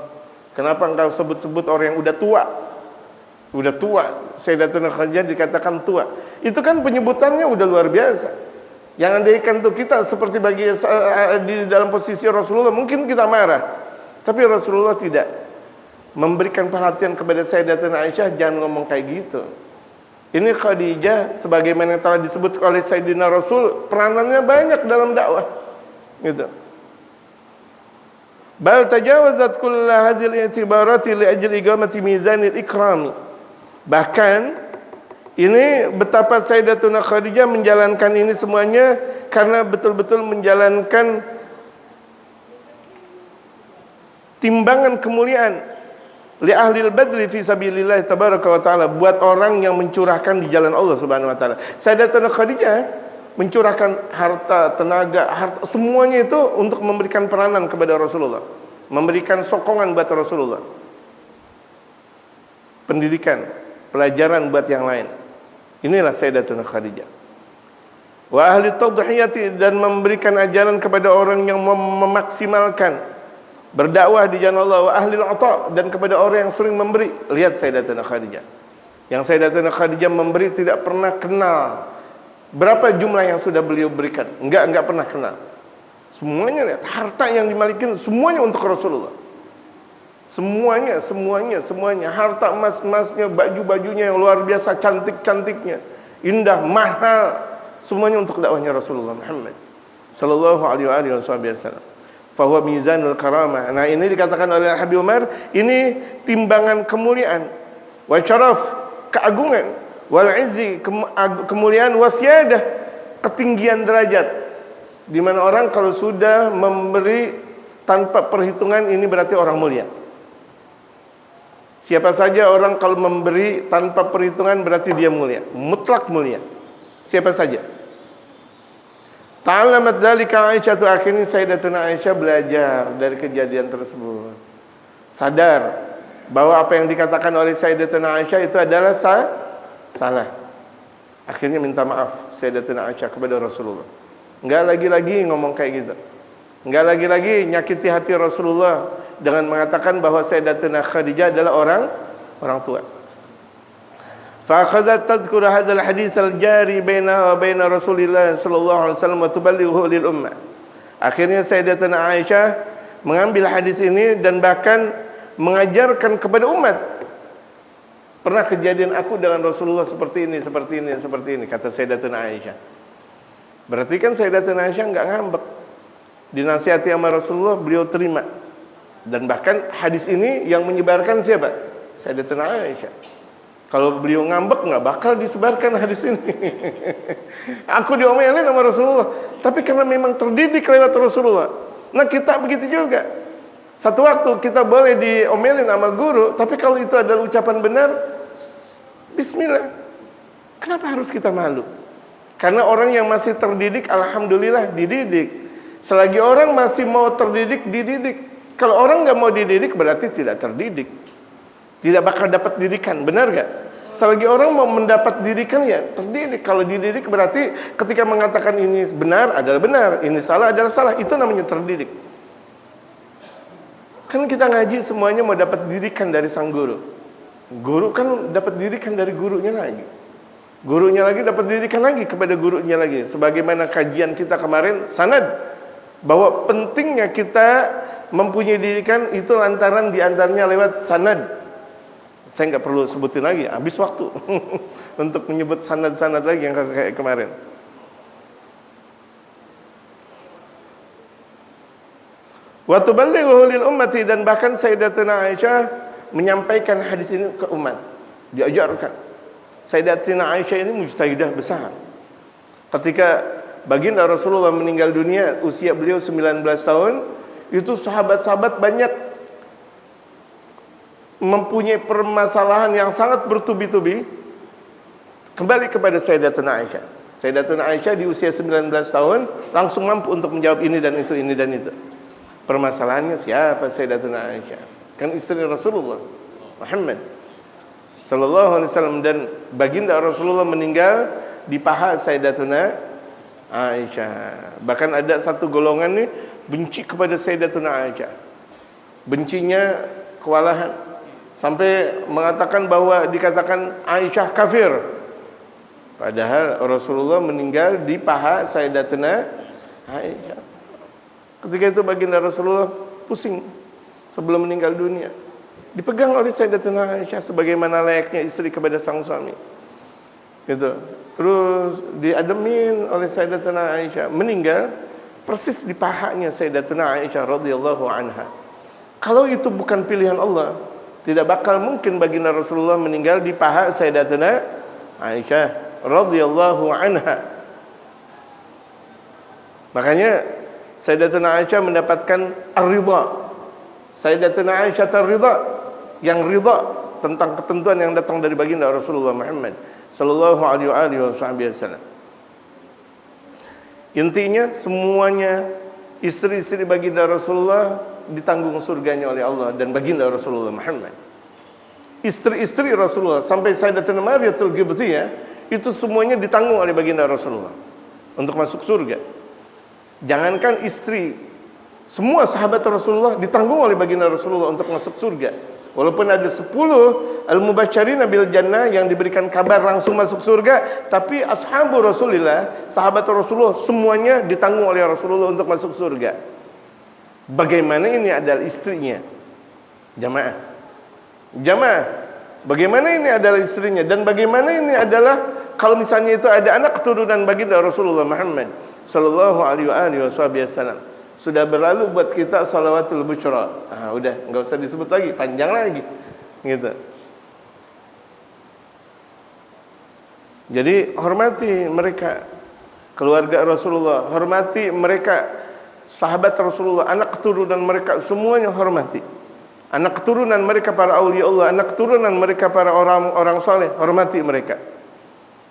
kenapa engkau sebut-sebut orang yang udah tua? Udah tua. Sayyidatuna Khadijah dikatakan tua. Itu kan penyebutannya udah luar biasa. Yang andaikan tuh kita seperti di dalam posisi Rasulullah, mungkin kita marah. Tapi Rasulullah tidak memberikan perhatian kepada Sayyidatuna Aisyah, jangan ngomong kayak gitu. Ini Khadijah sebagaimana yang telah disebut oleh Sayyidina Rasul, peranannya banyak dalam dakwah. Gitu. Bal tajawazat kull hadhil i'tibarati li ajli iqamati mizanil ikrami. Bahkan ini betapa Sayyidatuna Khadijah menjalankan ini semuanya karena betul-betul menjalankan timbangan kemuliaan li ahlil badli fi sabilillah tabaraka wa taala, buat orang yang mencurahkan di jalan Allah Subhanahu wa taala. Sayyidatuna Khadijah mencurahkan harta, tenaga, semuanya itu untuk memberikan peranan kepada Rasulullah, memberikan sokongan buat Rasulullah, pendidikan, pelajaran buat yang lain. Inilah Sayyidatuna Khadijah. Wa ahli tadhiyati, dan memberikan ajaran kepada orang yang memaksimalkan berdakwah di jalan Allah. Wa ahli al-ata, dan kepada orang yang sering memberi. Lihat Sayyidatuna Khadijah. Yang Sayyidatuna Khadijah memberi tidak pernah kenal berapa jumlah yang sudah beliau berikan. Enggak pernah kenal. Semuanya, lihat, harta yang dimiliki semuanya untuk Rasulullah. Semuanya. Harta emas-emasnya, baju-bajunya yang luar biasa cantik-cantiknya, indah, mahal, semuanya untuk dakwahnya Rasulullah Muhammad sallallahu alaihi wasallam. Fahuwa mizanul karamah. Nah, ini dikatakan oleh Habib Umar, ini timbangan kemuliaan, wa syaraf, keagungan, wal izzi, kemuliaan, wasyadah, ketinggian derajat. Di mana orang kalau sudah memberi tanpa perhitungan, ini berarti orang mulia. Siapa saja orang kalau memberi tanpa perhitungan berarti dia mulia, mutlak mulia. Siapa saja. Ta'alamat dzalika Aisyah, akhirnya Sayyidatuna Aisyah belajar dari kejadian tersebut. Sadar bahwa apa yang dikatakan oleh Sayyidatuna Aisyah itu adalah salah. Akhirnya minta maaf Sayyidatuna Aisyah kepada Rasulullah. Enggak lagi-lagi ngomong kayak gitu. Enggak lagi-lagi nyakiti hati Rasulullah dengan mengatakan bahwa Sayyidatuna Khadijah adalah orang tua. فأخذت تذكر هذا الحديث الجاري بينها وبين رسول الله صلى الله عليه وسلم وتبلغه للأمة. Akhirnya Sayyidatuna Aisyah mengambil hadis ini dan bahkan mengajarkan kepada umat. Pernah kejadian aku dengan Rasulullah seperti ini, kata Sayyidatuna Aisyah. Berarti kan Sayyidatuna Aisyah enggak ngambek. Dinasihati sama Rasulullah, beliau terima. Dan bahkan hadis ini yang menyebarkan siapa? Sayyidatuna Aisyah. Kalau beliau ngambek nggak bakal disebarkan hadis ini. Aku diomelin sama Rasulullah, tapi karena memang terdidik lewat Rasulullah, Nah kita begitu juga. Satu waktu kita boleh diomelin sama guru, tapi kalau itu adalah ucapan benar, bismillah. Kenapa harus kita malu? Karena orang yang masih terdidik, alhamdulillah dididik. Selagi orang masih mau terdidik, dididik. Kalau orang nggak mau dididik, berarti tidak terdidik. Tidak bakal dapat didikan, benar gak? Selagi orang mau mendapat didikan, ya terdidik. Kalau dididik berarti ketika mengatakan ini benar adalah benar, ini salah adalah salah. Itu namanya terdidik. Kan kita ngaji semuanya mau dapat didikan dari sang guru. Guru kan dapat didikan dari gurunya lagi. Gurunya lagi dapat didikan lagi kepada gurunya lagi. Sebagaimana kajian kita kemarin, sanad. Bahwa pentingnya kita mempunyai didikan itu lantaran diantaranya lewat sanad. Saya nggak perlu sebutin lagi, habis waktu untuk menyebut sanad-sanad lagi yang kayak kemarin. Wa tuballighu lil ummati, dan bahkan Sayyidatuna Aisyah menyampaikan hadis ini ke umat. Diajarkan. Sayyidatuna Aisyah ini mujtahidah besar. Ketika baginda Rasulullah meninggal dunia, usia beliau 19 tahun, itu sahabat-sahabat banyak mempunyai permasalahan yang sangat bertubi-tubi kembali kepada Sayyidatuna Aisyah. Sayyidatuna Aisyah di usia 19 tahun langsung mampu untuk menjawab ini dan itu, ini dan itu. Permasalahannya siapa Sayyidatuna Aisyah? Kan istri Rasulullah Muhammad sallallahu alaihi wasallam, dan baginda Rasulullah meninggal di paha Sayyidatuna Aisyah. Bahkan ada satu golongan nih benci kepada Sayyidatuna Aisyah. Bencinya kewalahan sampai mengatakan bahwa dikatakan Aisyah kafir. Padahal Rasulullah meninggal di paha Sayyidatuna Aisyah. Ketika itu baginda Rasulullah pusing sebelum meninggal dunia. Dipegang oleh Sayyidatuna Aisyah sebagaimana layaknya istri kepada sang suami. Gitu. Terus diademin oleh Sayyidatuna Aisyah, meninggal persis di pahanya Sayyidatuna Aisyah radhiyallahu anha. Kalau itu bukan pilihan Allah, tidak bakal mungkin baginda Rasulullah meninggal di paha Sayyidatuna Aisyah radhiyallahu anha. Makanya Sayyidatuna Aisyah mendapatkan ar-ridha. Sayyidatuna Aisyah ar-ridha, yang ridha tentang ketentuan yang datang dari baginda Rasulullah Muhammad sallallahu alaihi wasallam. Intinya semuanya istri-istri baginda Rasulullah ditanggung surganya oleh Allah dan baginda Rasulullah Muhammad. Istri-istri Rasulullah sampai Sayyidatuna Mariyatul Qibtiyah itu semuanya ditanggung oleh baginda Rasulullah untuk masuk surga. Jangankan istri, semua sahabat Rasulullah ditanggung oleh baginda Rasulullah untuk masuk surga. Walaupun ada 10 al-mubasysyirin bil jannah yang diberikan kabar langsung masuk surga, tapi ashabu Rasulillah, sahabat Rasulullah semuanya ditanggung oleh Rasulullah untuk masuk surga. Bagaimana ini adalah istrinya? Jamaah. Bagaimana ini adalah istrinya, dan bagaimana ini adalah kalau misalnya itu ada anak keturunan baginda Rasulullah Muhammad sallallahu alaihi wasallam. Sudah berlalu buat kita salawatul busyra. Udah, enggak usah disebut lagi, panjang lagi. Gitu. Jadi hormati mereka, keluarga Rasulullah, hormati mereka, sahabat Rasulullah, anak keturunan mereka semuanya hormati. Anak keturunan mereka para aulia Allah, anak keturunan mereka para orang-orang saleh, hormati mereka.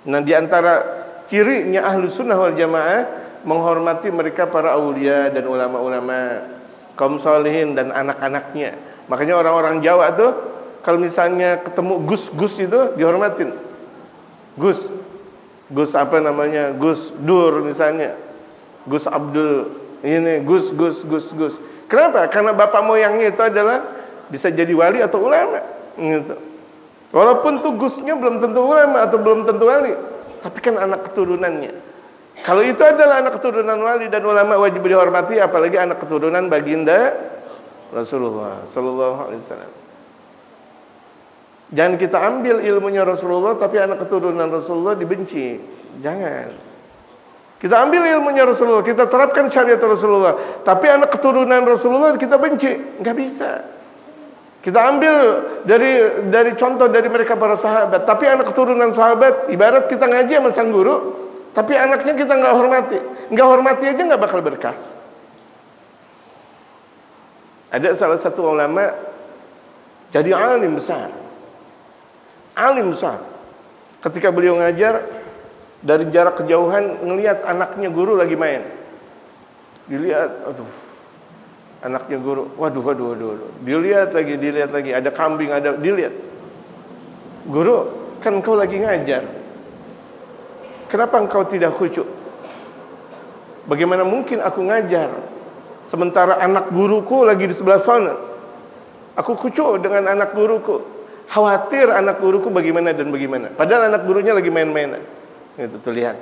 Nah, di antara cirinya Ahlus Sunnah wal Jamaah menghormati mereka para aulia dan ulama-ulama, kaum salihin dan anak-anaknya. Makanya orang-orang Jawa tuh kalau misalnya ketemu Gus itu dihormatin. Gus apa namanya? Gus Dur misalnya. Gus Abdul ini, Gus. Kenapa? Karena bapak moyangnya itu adalah bisa jadi wali atau ulama gitu. Walaupun tuh Gusnya belum tentu ulama atau belum tentu wali, tapi kan anak keturunannya. Kalau itu adalah anak keturunan wali dan ulama, wajib dihormati, apalagi anak keturunan baginda Rasulullah sallallahu alaihi wasallam. Jangan kita ambil ilmunya Rasulullah tapi anak keturunan Rasulullah dibenci. Jangan. Kita ambil ilmunya Rasulullah, kita terapkan syariat Rasulullah, tapi anak keturunan Rasulullah kita benci. Enggak bisa. Kita ambil dari contoh dari mereka para sahabat, tapi anak keturunan sahabat, ibarat kita ngaji sama sang guru, tapi anaknya kita nggak hormati aja nggak bakal berkah. Ada salah satu ulama jadi alim besar. Alim besar. Ketika beliau ngajar, dari jarak kejauhan ngelihat anaknya guru lagi main. Dilihat, aduh, anaknya guru, waduh. Dilihat lagi, ada kambing, dilihat. Guru, kan engkau lagi ngajar. Kenapa engkau tidak khusyuk? Bagaimana mungkin aku ngajar sementara anak guruku lagi di sebelah sana? Aku khusyuk dengan anak guruku. Khawatir anak guruku bagaimana dan bagaimana. Padahal anak gurunya lagi main-mainan. Itu tuh lihat.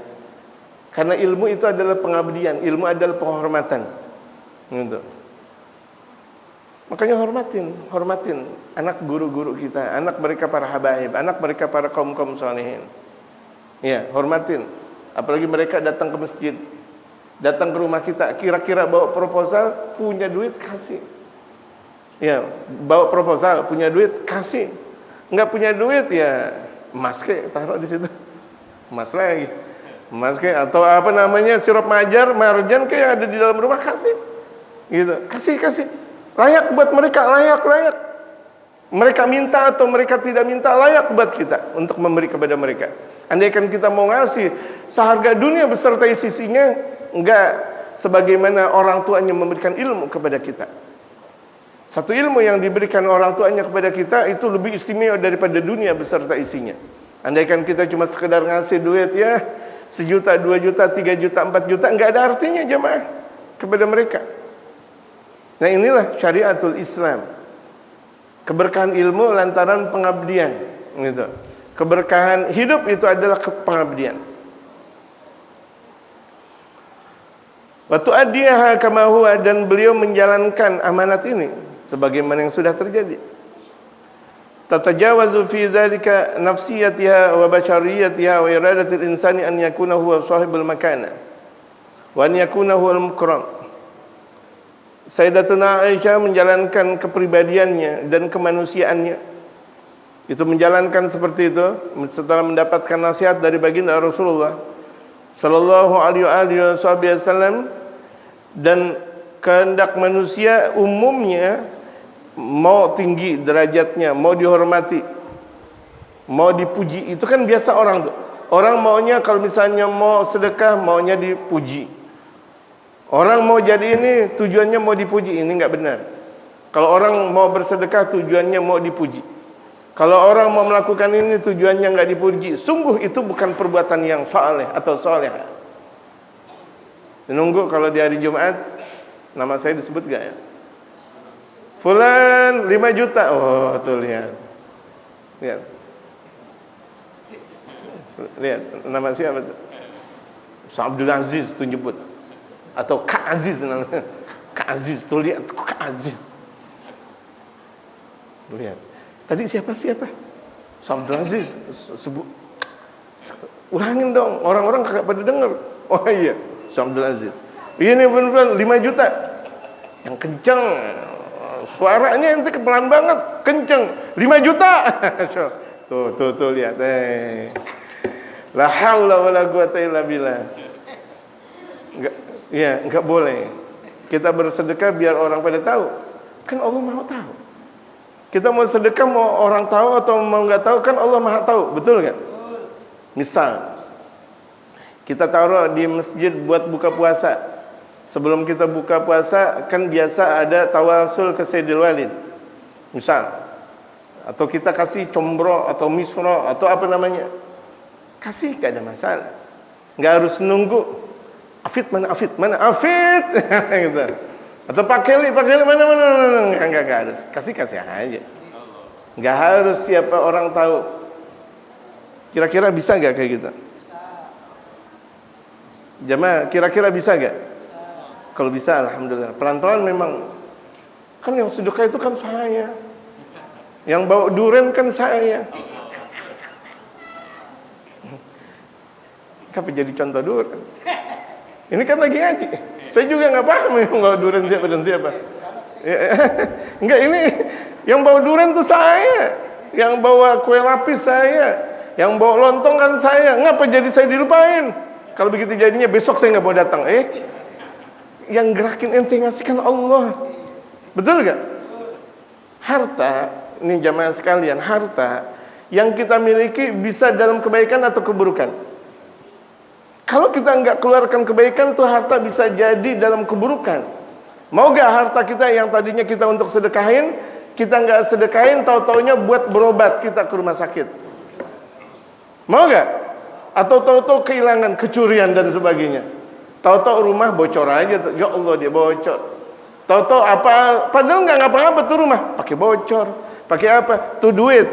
Karena ilmu itu adalah pengabdian, ilmu adalah penghormatan. Gitu. Makanya hormatin anak guru-guru kita, anak mereka para habaib, anak mereka para kaum-kaum salihin. Ya, hormatin. Apalagi mereka datang ke masjid, datang ke rumah kita, kira-kira bawa proposal, punya duit kasih. Ya, bawa proposal, punya duit kasih. Enggak punya duit ya emas kayak taruh di situ. Emas lagi. Emas kayak atau apa namanya sirup marjan kayak ada di dalam rumah kasih. Gitu. Kasih. Layak buat mereka, layak. Mereka minta atau mereka tidak minta, layak buat kita untuk memberi kepada mereka. Andaikan kita mau ngasih seharga dunia beserta isinya, enggak sebagaimana orang tuanya memberikan ilmu kepada kita. Satu ilmu yang diberikan orang tuanya kepada kita itu lebih istimewa daripada dunia beserta isinya. Andaikan kita cuma sekedar ngasih duit ya 1 juta, 2 juta, 3 juta, 4 juta, enggak ada artinya jemaah kepada mereka. Nah inilah syariatul Islam. Keberkahan ilmu lantaran pengabdian, gitu. Keberkahan hidup itu adalah pengabdian. Wa tu'addiha kama huwa, dan beliau menjalankan amanat ini sebagaimana yang sudah terjadi. Tatajawazu fi dzalika nafsiyatiha wa bashariyatiha wa iradatil insani an yakuna huwa sahibul makana wa an yakuna huwal mukram. Sayyidatuna Aisyah menjalankan kepribadiannya dan kemanusiaannya. Itu menjalankan seperti itu setelah mendapatkan nasihat dari baginda Rasulullah sallallahu alaihi wasallam. Dan kehendak manusia umumnya mau tinggi derajatnya, mau dihormati, mau dipuji. Itu kan biasa orang tuh. Orang maunya kalau misalnya mau sedekah maunya dipuji. Orang mau jadi ini tujuannya mau dipuji, ini enggak benar. Kalau orang mau bersedekah tujuannya mau dipuji. Kalau orang mau melakukan ini tujuannya enggak dipuji, sungguh itu bukan perbuatan yang saleh atau salehah. Nunggu kalau di hari Jumat nama saya disebut enggak ya? Fulan 5 juta. Oh, tuh lihat. Lihat nama siapa tuh? Abdul Aziz tuh nyebut. Atau Kak Aziz namanya. Kak Aziz, tuh lihat Kak Aziz. Lihat. Tadi siapa? Abdul Aziz. Sebut. Ulangin dong, orang-orang kagak pada dengar. Oh iya, Abdul Aziz. Ini benar-benar 5 juta. Yang kencang. Suaranya ente pelan banget, kencang. 5 juta. Tuh lihat. La haula wala quwata illa billah. Enggak boleh. Kita bersedekah biar orang pada tahu. Kan Allah Maha tahu. Kita mau sedekah mau orang tahu atau mau enggak tahu, kan Allah Maha tahu, betul enggak? Misal kita taruh di masjid buat buka puasa. Sebelum kita buka puasa kan biasa ada tawasul ke Sayyidil Walid. Misal, atau kita kasih combro atau misro atau apa namanya. Kasih, enggak ada masalah. Enggak harus nunggu Afid mana gitu. Atau pakai li mana enggak harus. Kasih aja. Enggak harus siapa orang tahu. Kira-kira bisa enggak kayak gitu? Jamaah, kira-kira bisa enggak? Kalau bisa alhamdulillah. Pelan-pelan memang. Kan yang sedekah itu kan saya. Yang bawa duren kan saya. Kenapa jadi contoh duren? Ini kan lagi ngaji. Saya juga nggak paham yang bawa durian siapa dan siapa. Enggak, ini yang bawa durian tuh saya, yang bawa kue lapis saya, yang bawa lontong kan saya. Ngapa jadi saya dilupain? Kalau begitu jadinya besok saya nggak mau datang. Yang gerakin ente ngasihkan Allah. Betul gak? Harta, ini jamaah sekalian, harta yang kita miliki bisa dalam kebaikan atau keburukan. Kalau kita nggak keluarkan kebaikan, tuh harta bisa jadi dalam keburukan. Mau gak harta kita yang tadinya kita untuk sedekahin, kita nggak sedekahin, tahu-taunya buat berobat kita ke rumah sakit? Mau gak? Atau tahu-tahu kehilangan, kecurian dan sebagainya. Tahu-tahu rumah bocor aja, ya Allah dia bocor. Tahu-tahu apa? Padahal nggak ngapa-ngapa tuh rumah, pakai bocor, pakai apa? Tuh duit.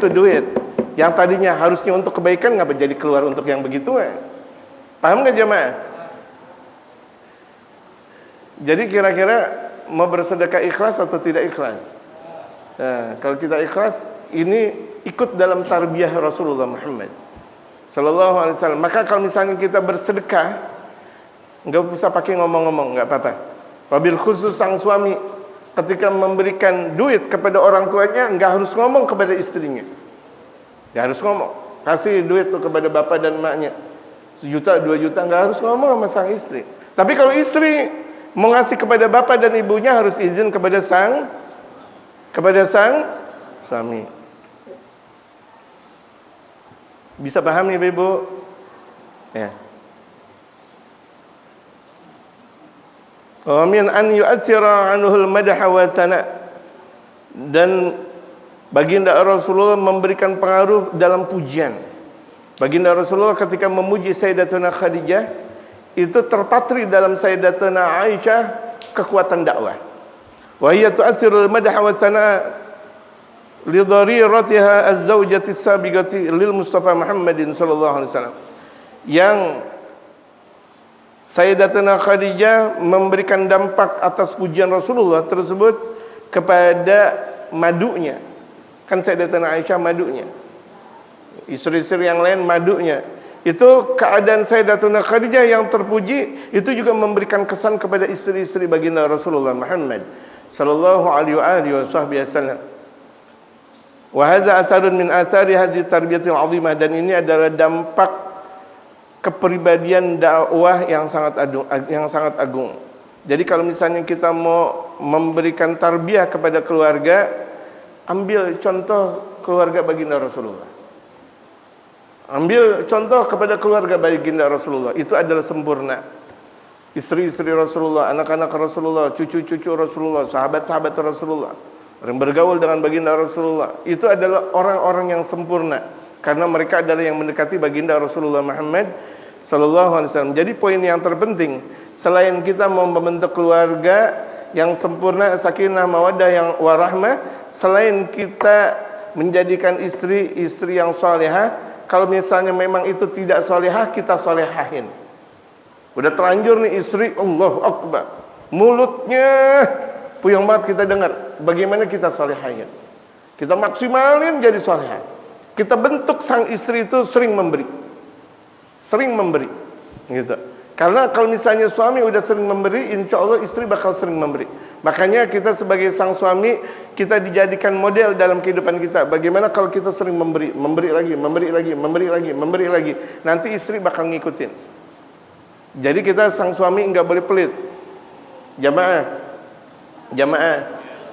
Yang tadinya harusnya untuk kebaikan nggak jadi keluar untuk yang begitu. Paham nggak jemaah? Jadi kira-kira mau bersedekah ikhlas atau tidak ikhlas? Nah, kalau kita ikhlas, ini ikut dalam tarbiyah Rasulullah Muhammad Sallallahu Alaihi Wasallam. Maka kalau misalnya kita bersedekah, nggak usah pakai ngomong-ngomong, nggak apa-apa. Wabil khusus sang suami ketika memberikan duit kepada orang tuanya, nggak harus ngomong kepada istrinya. Nggak harus ngomong. Kasih duit tuh kepada bapak dan maknya, 1 juta, 2 juta, nggak harus ngomong sama sang istri. Tapi kalau istri mau ngasih kepada bapak dan ibunya, harus izin kepada sang suami. Bisa paham nih Ibu? Ya. Wa min an yu'athira anhul madha wa thana. Dan baginda Rasulullah memberikan pengaruh dalam pujian. Baginda Rasulullah ketika memuji Sayyidatuna Khadijah, itu terpatri dalam Sayyidatuna Aisyah kekuatan dakwah. Wa hiya tu'athirul madha wa thana li dhariratiha az-zawjati as-sabiqati lil Mustafa Muhammadin sallallahu alaihi wasallam. Yang Sayyidatuna Khadijah memberikan dampak atas pujian Rasulullah tersebut kepada madunya. Kan Sayyidatuna Aisyah madunya. Istri-istri yang lain madunya. Itu keadaan Sayyidatuna Khadijah yang terpuji, itu juga memberikan kesan kepada istri-istri baginda Rasulullah Muhammad sallallahu alaihi wasallam. Wa hadza atharun min athari hadhihi tarbiyatil 'azimah, dan ini adalah dampak kepribadian dakwah yang sangat agung. Jadi kalau misalnya kita mau memberikan tarbiyah kepada keluarga, ambil contoh keluarga baginda Rasulullah. Ambil contoh kepada keluarga baginda Rasulullah, itu adalah sempurna. Istri-istri Rasulullah, anak-anak Rasulullah, cucu-cucu Rasulullah, sahabat-sahabat Rasulullah, yang bergaul dengan baginda Rasulullah, itu adalah orang-orang yang sempurna, karena mereka adalah yang mendekati baginda Rasulullah Muhammad sallallahu alaihi wasallam. Jadi poin yang terpenting, selain kita mau membentuk keluarga yang sempurna, sakinah, mawaddah, yang warahmah, selain kita menjadikan istri yang salehah, kalau misalnya memang itu tidak salehah, kita salehahin. Udah terlanjur nih istri, Allahu Akbar, mulutnya puyeng banget kita dengar, bagaimana kita salehahin? Kita maksimalin jadi salehah. Kita bentuk sang istri itu sering memberi, gitu. Karena kalau misalnya suami udah sering memberi, insya Allah istri bakal sering memberi. Makanya kita sebagai sang suami, kita dijadikan model dalam kehidupan kita. Bagaimana kalau kita sering memberi lagi, nanti istri bakal ngikutin. Jadi kita sang suami nggak boleh pelit. Jamaah,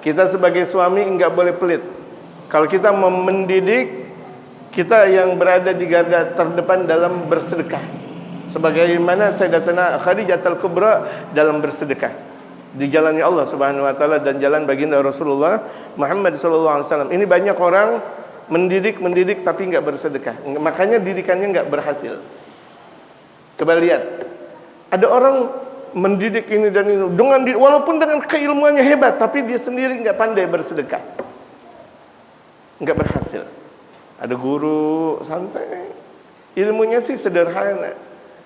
kita sebagai suami nggak boleh pelit. Kalau kita mau mendidik, kita yang berada di garda terdepan dalam bersedekah, sebagaimana Sayyidatuna Khadijah al-Kubra dalam bersedekah di jalannya Allah Subhanahu wa taala dan jalan baginda Rasulullah Muhammad sallallahu alaihi wasallam. Ini banyak orang mendidik tapi nggak bersedekah. Makanya didikannya nggak berhasil. Coba lihat. Ada orang mendidik ini dan ini walaupun dengan keilmuannya hebat, tapi dia sendiri nggak pandai bersedekah, nggak berhasil. Ada guru santai, ilmunya sih sederhana,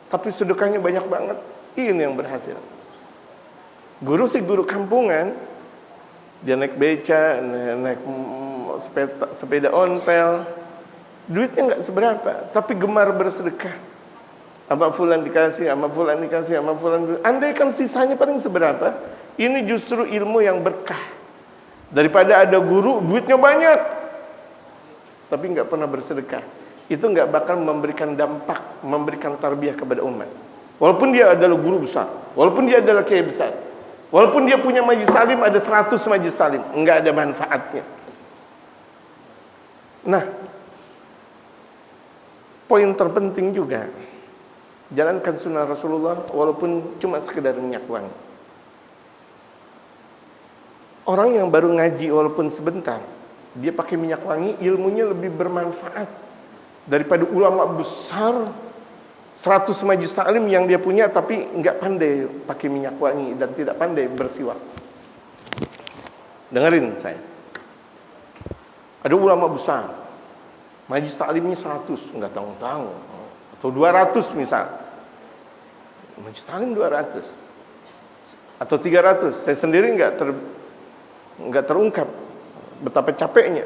tapi sedekahnya banyak banget. Ini yang berhasil. Guru sih guru kampungan, dia naik beca, naik sepeda ontel, duitnya nggak seberapa, tapi gemar bersedekah. Sama fulan dikasih, sama fulan dikasih, sama fulan. Andai kan sisanya paling seberapa, ini justru ilmu yang berkah. Daripada ada guru duitnya banyak, tapi nggak pernah bersedekah, itu nggak bakal memberikan dampak, memberikan tarbiyah kepada umat. Walaupun dia adalah guru besar, walaupun dia adalah kiai besar, Walaupun dia punya majlis salim, ada 100 majlis salim, enggak ada manfaatnya. Nah, poin terpenting juga, jalankan sunnah Rasulullah walaupun cuma sekedar minyak wangi. Orang yang baru ngaji walaupun sebentar, dia pakai minyak wangi, ilmunya lebih bermanfaat daripada ulama besar 100 majlis taklim yang dia punya tapi enggak pandai pakai minyak wangi dan tidak pandai bersiwak. Dengerin saya. Ada ulama besar, majlis taklimnya 100, enggak tahu-tahu, atau 200 misal. Majlis taklim 200 atau 300. Saya sendiri enggak terungkap betapa capeknya.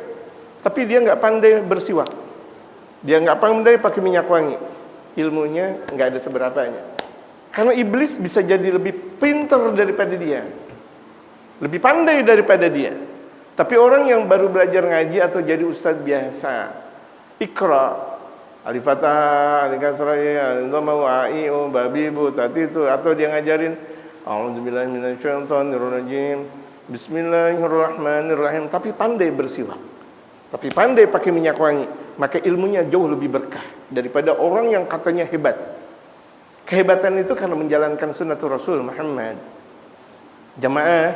Tapi dia enggak pandai bersiwak. Dia enggak pandai pakai minyak wangi. Ilmunya enggak ada seberapanya. Karena iblis bisa jadi lebih pintar daripada dia, lebih pandai daripada dia. Tapi orang yang baru belajar ngaji atau jadi ustaz biasa, Iqra, alif fathah, alif kasrah, alif dhamma wa ai'u babibu tatitu, atau dia ngajarin a'udzubillahi minasyaitonirrajim, bismillahirrahmanirrahim, tapi pandai bersiwak, tapi pandai pakai minyak wangi, maka ilmunya jauh lebih berkah daripada orang yang katanya hebat. Kehebatan itu karena menjalankan sunnatul Rasul Muhammad. Jamaah,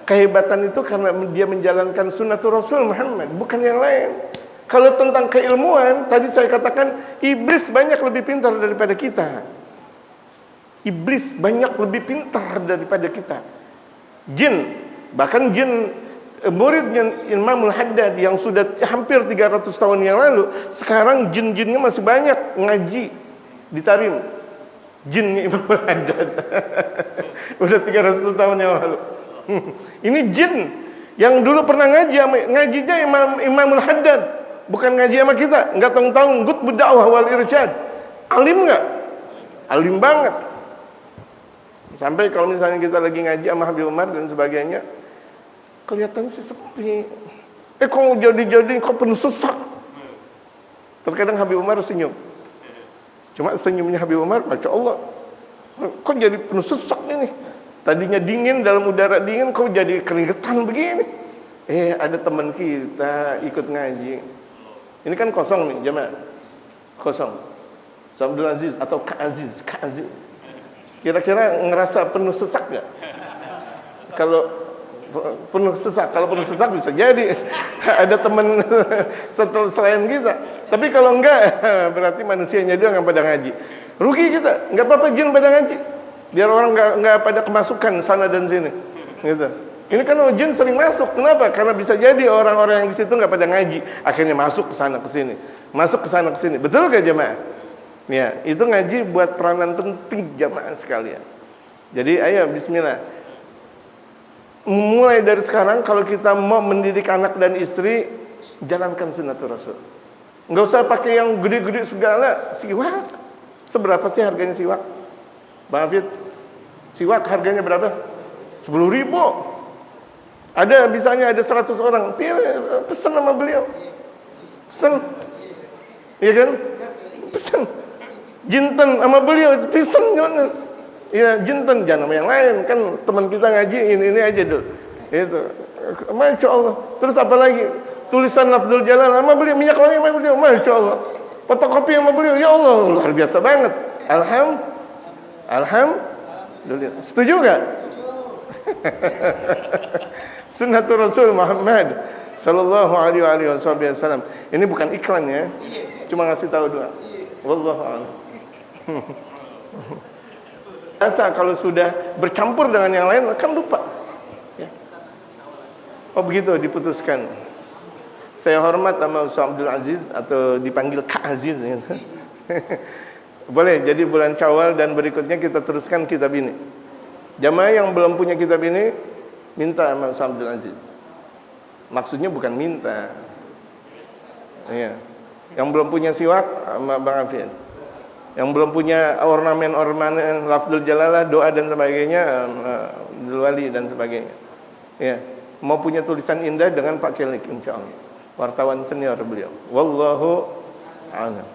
kehebatan itu karena dia menjalankan sunnatul Rasul Muhammad, bukan yang lain. Kalau tentang keilmuan, tadi saya katakan iblis banyak lebih pintar daripada kita. Iblis banyak lebih pintar daripada kita. Jin, bahkan jin muridnya Imamul Haddad yang sudah hampir 300 tahun yang lalu, sekarang jin-jinnya masih banyak ngaji di Tarim. Jinnya Imamul Haddad udah 300 tahun yang lalu. Ini jin yang dulu pernah ngajinya Imamul Haddad, bukan ngaji sama kita. Enggak tahu-tahu Qutbud Da'wah wal Irsyad. Alim enggak? Alim banget. Sampai kalau misalnya kita lagi ngaji sama Habib Umar dan sebagainya, kelihatan sih sepi. Kok jadi kok penuh sesak. Terkadang Habib Umar senyum. Cuma senyumnya Habib Umar, Masya Allah, kok jadi penuh sesak ini. Tadinya dingin, dalam udara dingin, kok jadi keringetan begini. Ada teman kita ikut ngaji. Ini kan kosong nih, jemaah. Kosong. Abdul Aziz atau Kak Aziz. Kira-kira ngerasa penuh sesak gak? Kalau penuh sesak bisa jadi ada teman selain kita. Tapi kalau enggak, berarti manusianya doang yang pada ngaji. Rugi kita. Enggak apa-apa jin pada ngaji, biar orang enggak pada kemasukan sana dan sini, gitu. Ini kan jin sering masuk. Kenapa? Karena bisa jadi orang-orang yang di situ enggak pada ngaji, akhirnya masuk ke sana ke sini, Betul gak jemaah? Ya, itu ngaji buat peranan penting jemaah sekalian. Jadi ayo bismillah. Mulai dari sekarang kalau kita mau mendidik anak dan istri, jalankan sunnatul Rasul. Enggak usah pakai yang gede-gede segala. Siwak. Seberapa sih harganya siwak? Bang Hafid, siwak harganya berapa? 10.000. Ada bisanya ada 100 orang. Pesan sama beliau. Pesan. Iya kan? Pesan. Jinten sama beliau, pesan jangan. Ya, jinten jangan sama yang lain. Kan teman kita ngaji ini aja dulu. Itu. Masya Allah. Terus apa lagi? Tulisan lafzul jalal sama beliau, minyak wangi sama beliau, Masya Allah. Fotokopi sama beliau, ya Allah, luar biasa banget. Alhamdulillah. Setuju gak? Sunnatul Rasul Muhammad sallallahu alaihi wasallam. Ini bukan iklan ya, cuma ngasih tahu doang. Wallahu a'lam. Biasa kalau sudah bercampur dengan yang lain kan lupa. Ya. Oh begitu diputuskan. Saya hormat sama Ustaz Abdul Aziz atau dipanggil Kak Aziz gitu. Boleh, jadi bulan Syawal dan berikutnya kita teruskan kitab ini. Jamaah yang belum punya kitab ini minta sama Ustaz Abdul Aziz. Maksudnya bukan minta. Iya. Yang belum punya siwak sama Bang Afid. Yang belum punya ornamen lafzul jalalah, doa dan sebagainya, Abdul Wali dan sebagainya. Ya, mau punya tulisan indah dengan Pak Kelik insyaallah. Wartawan senior beliau. Wallahu a'lam.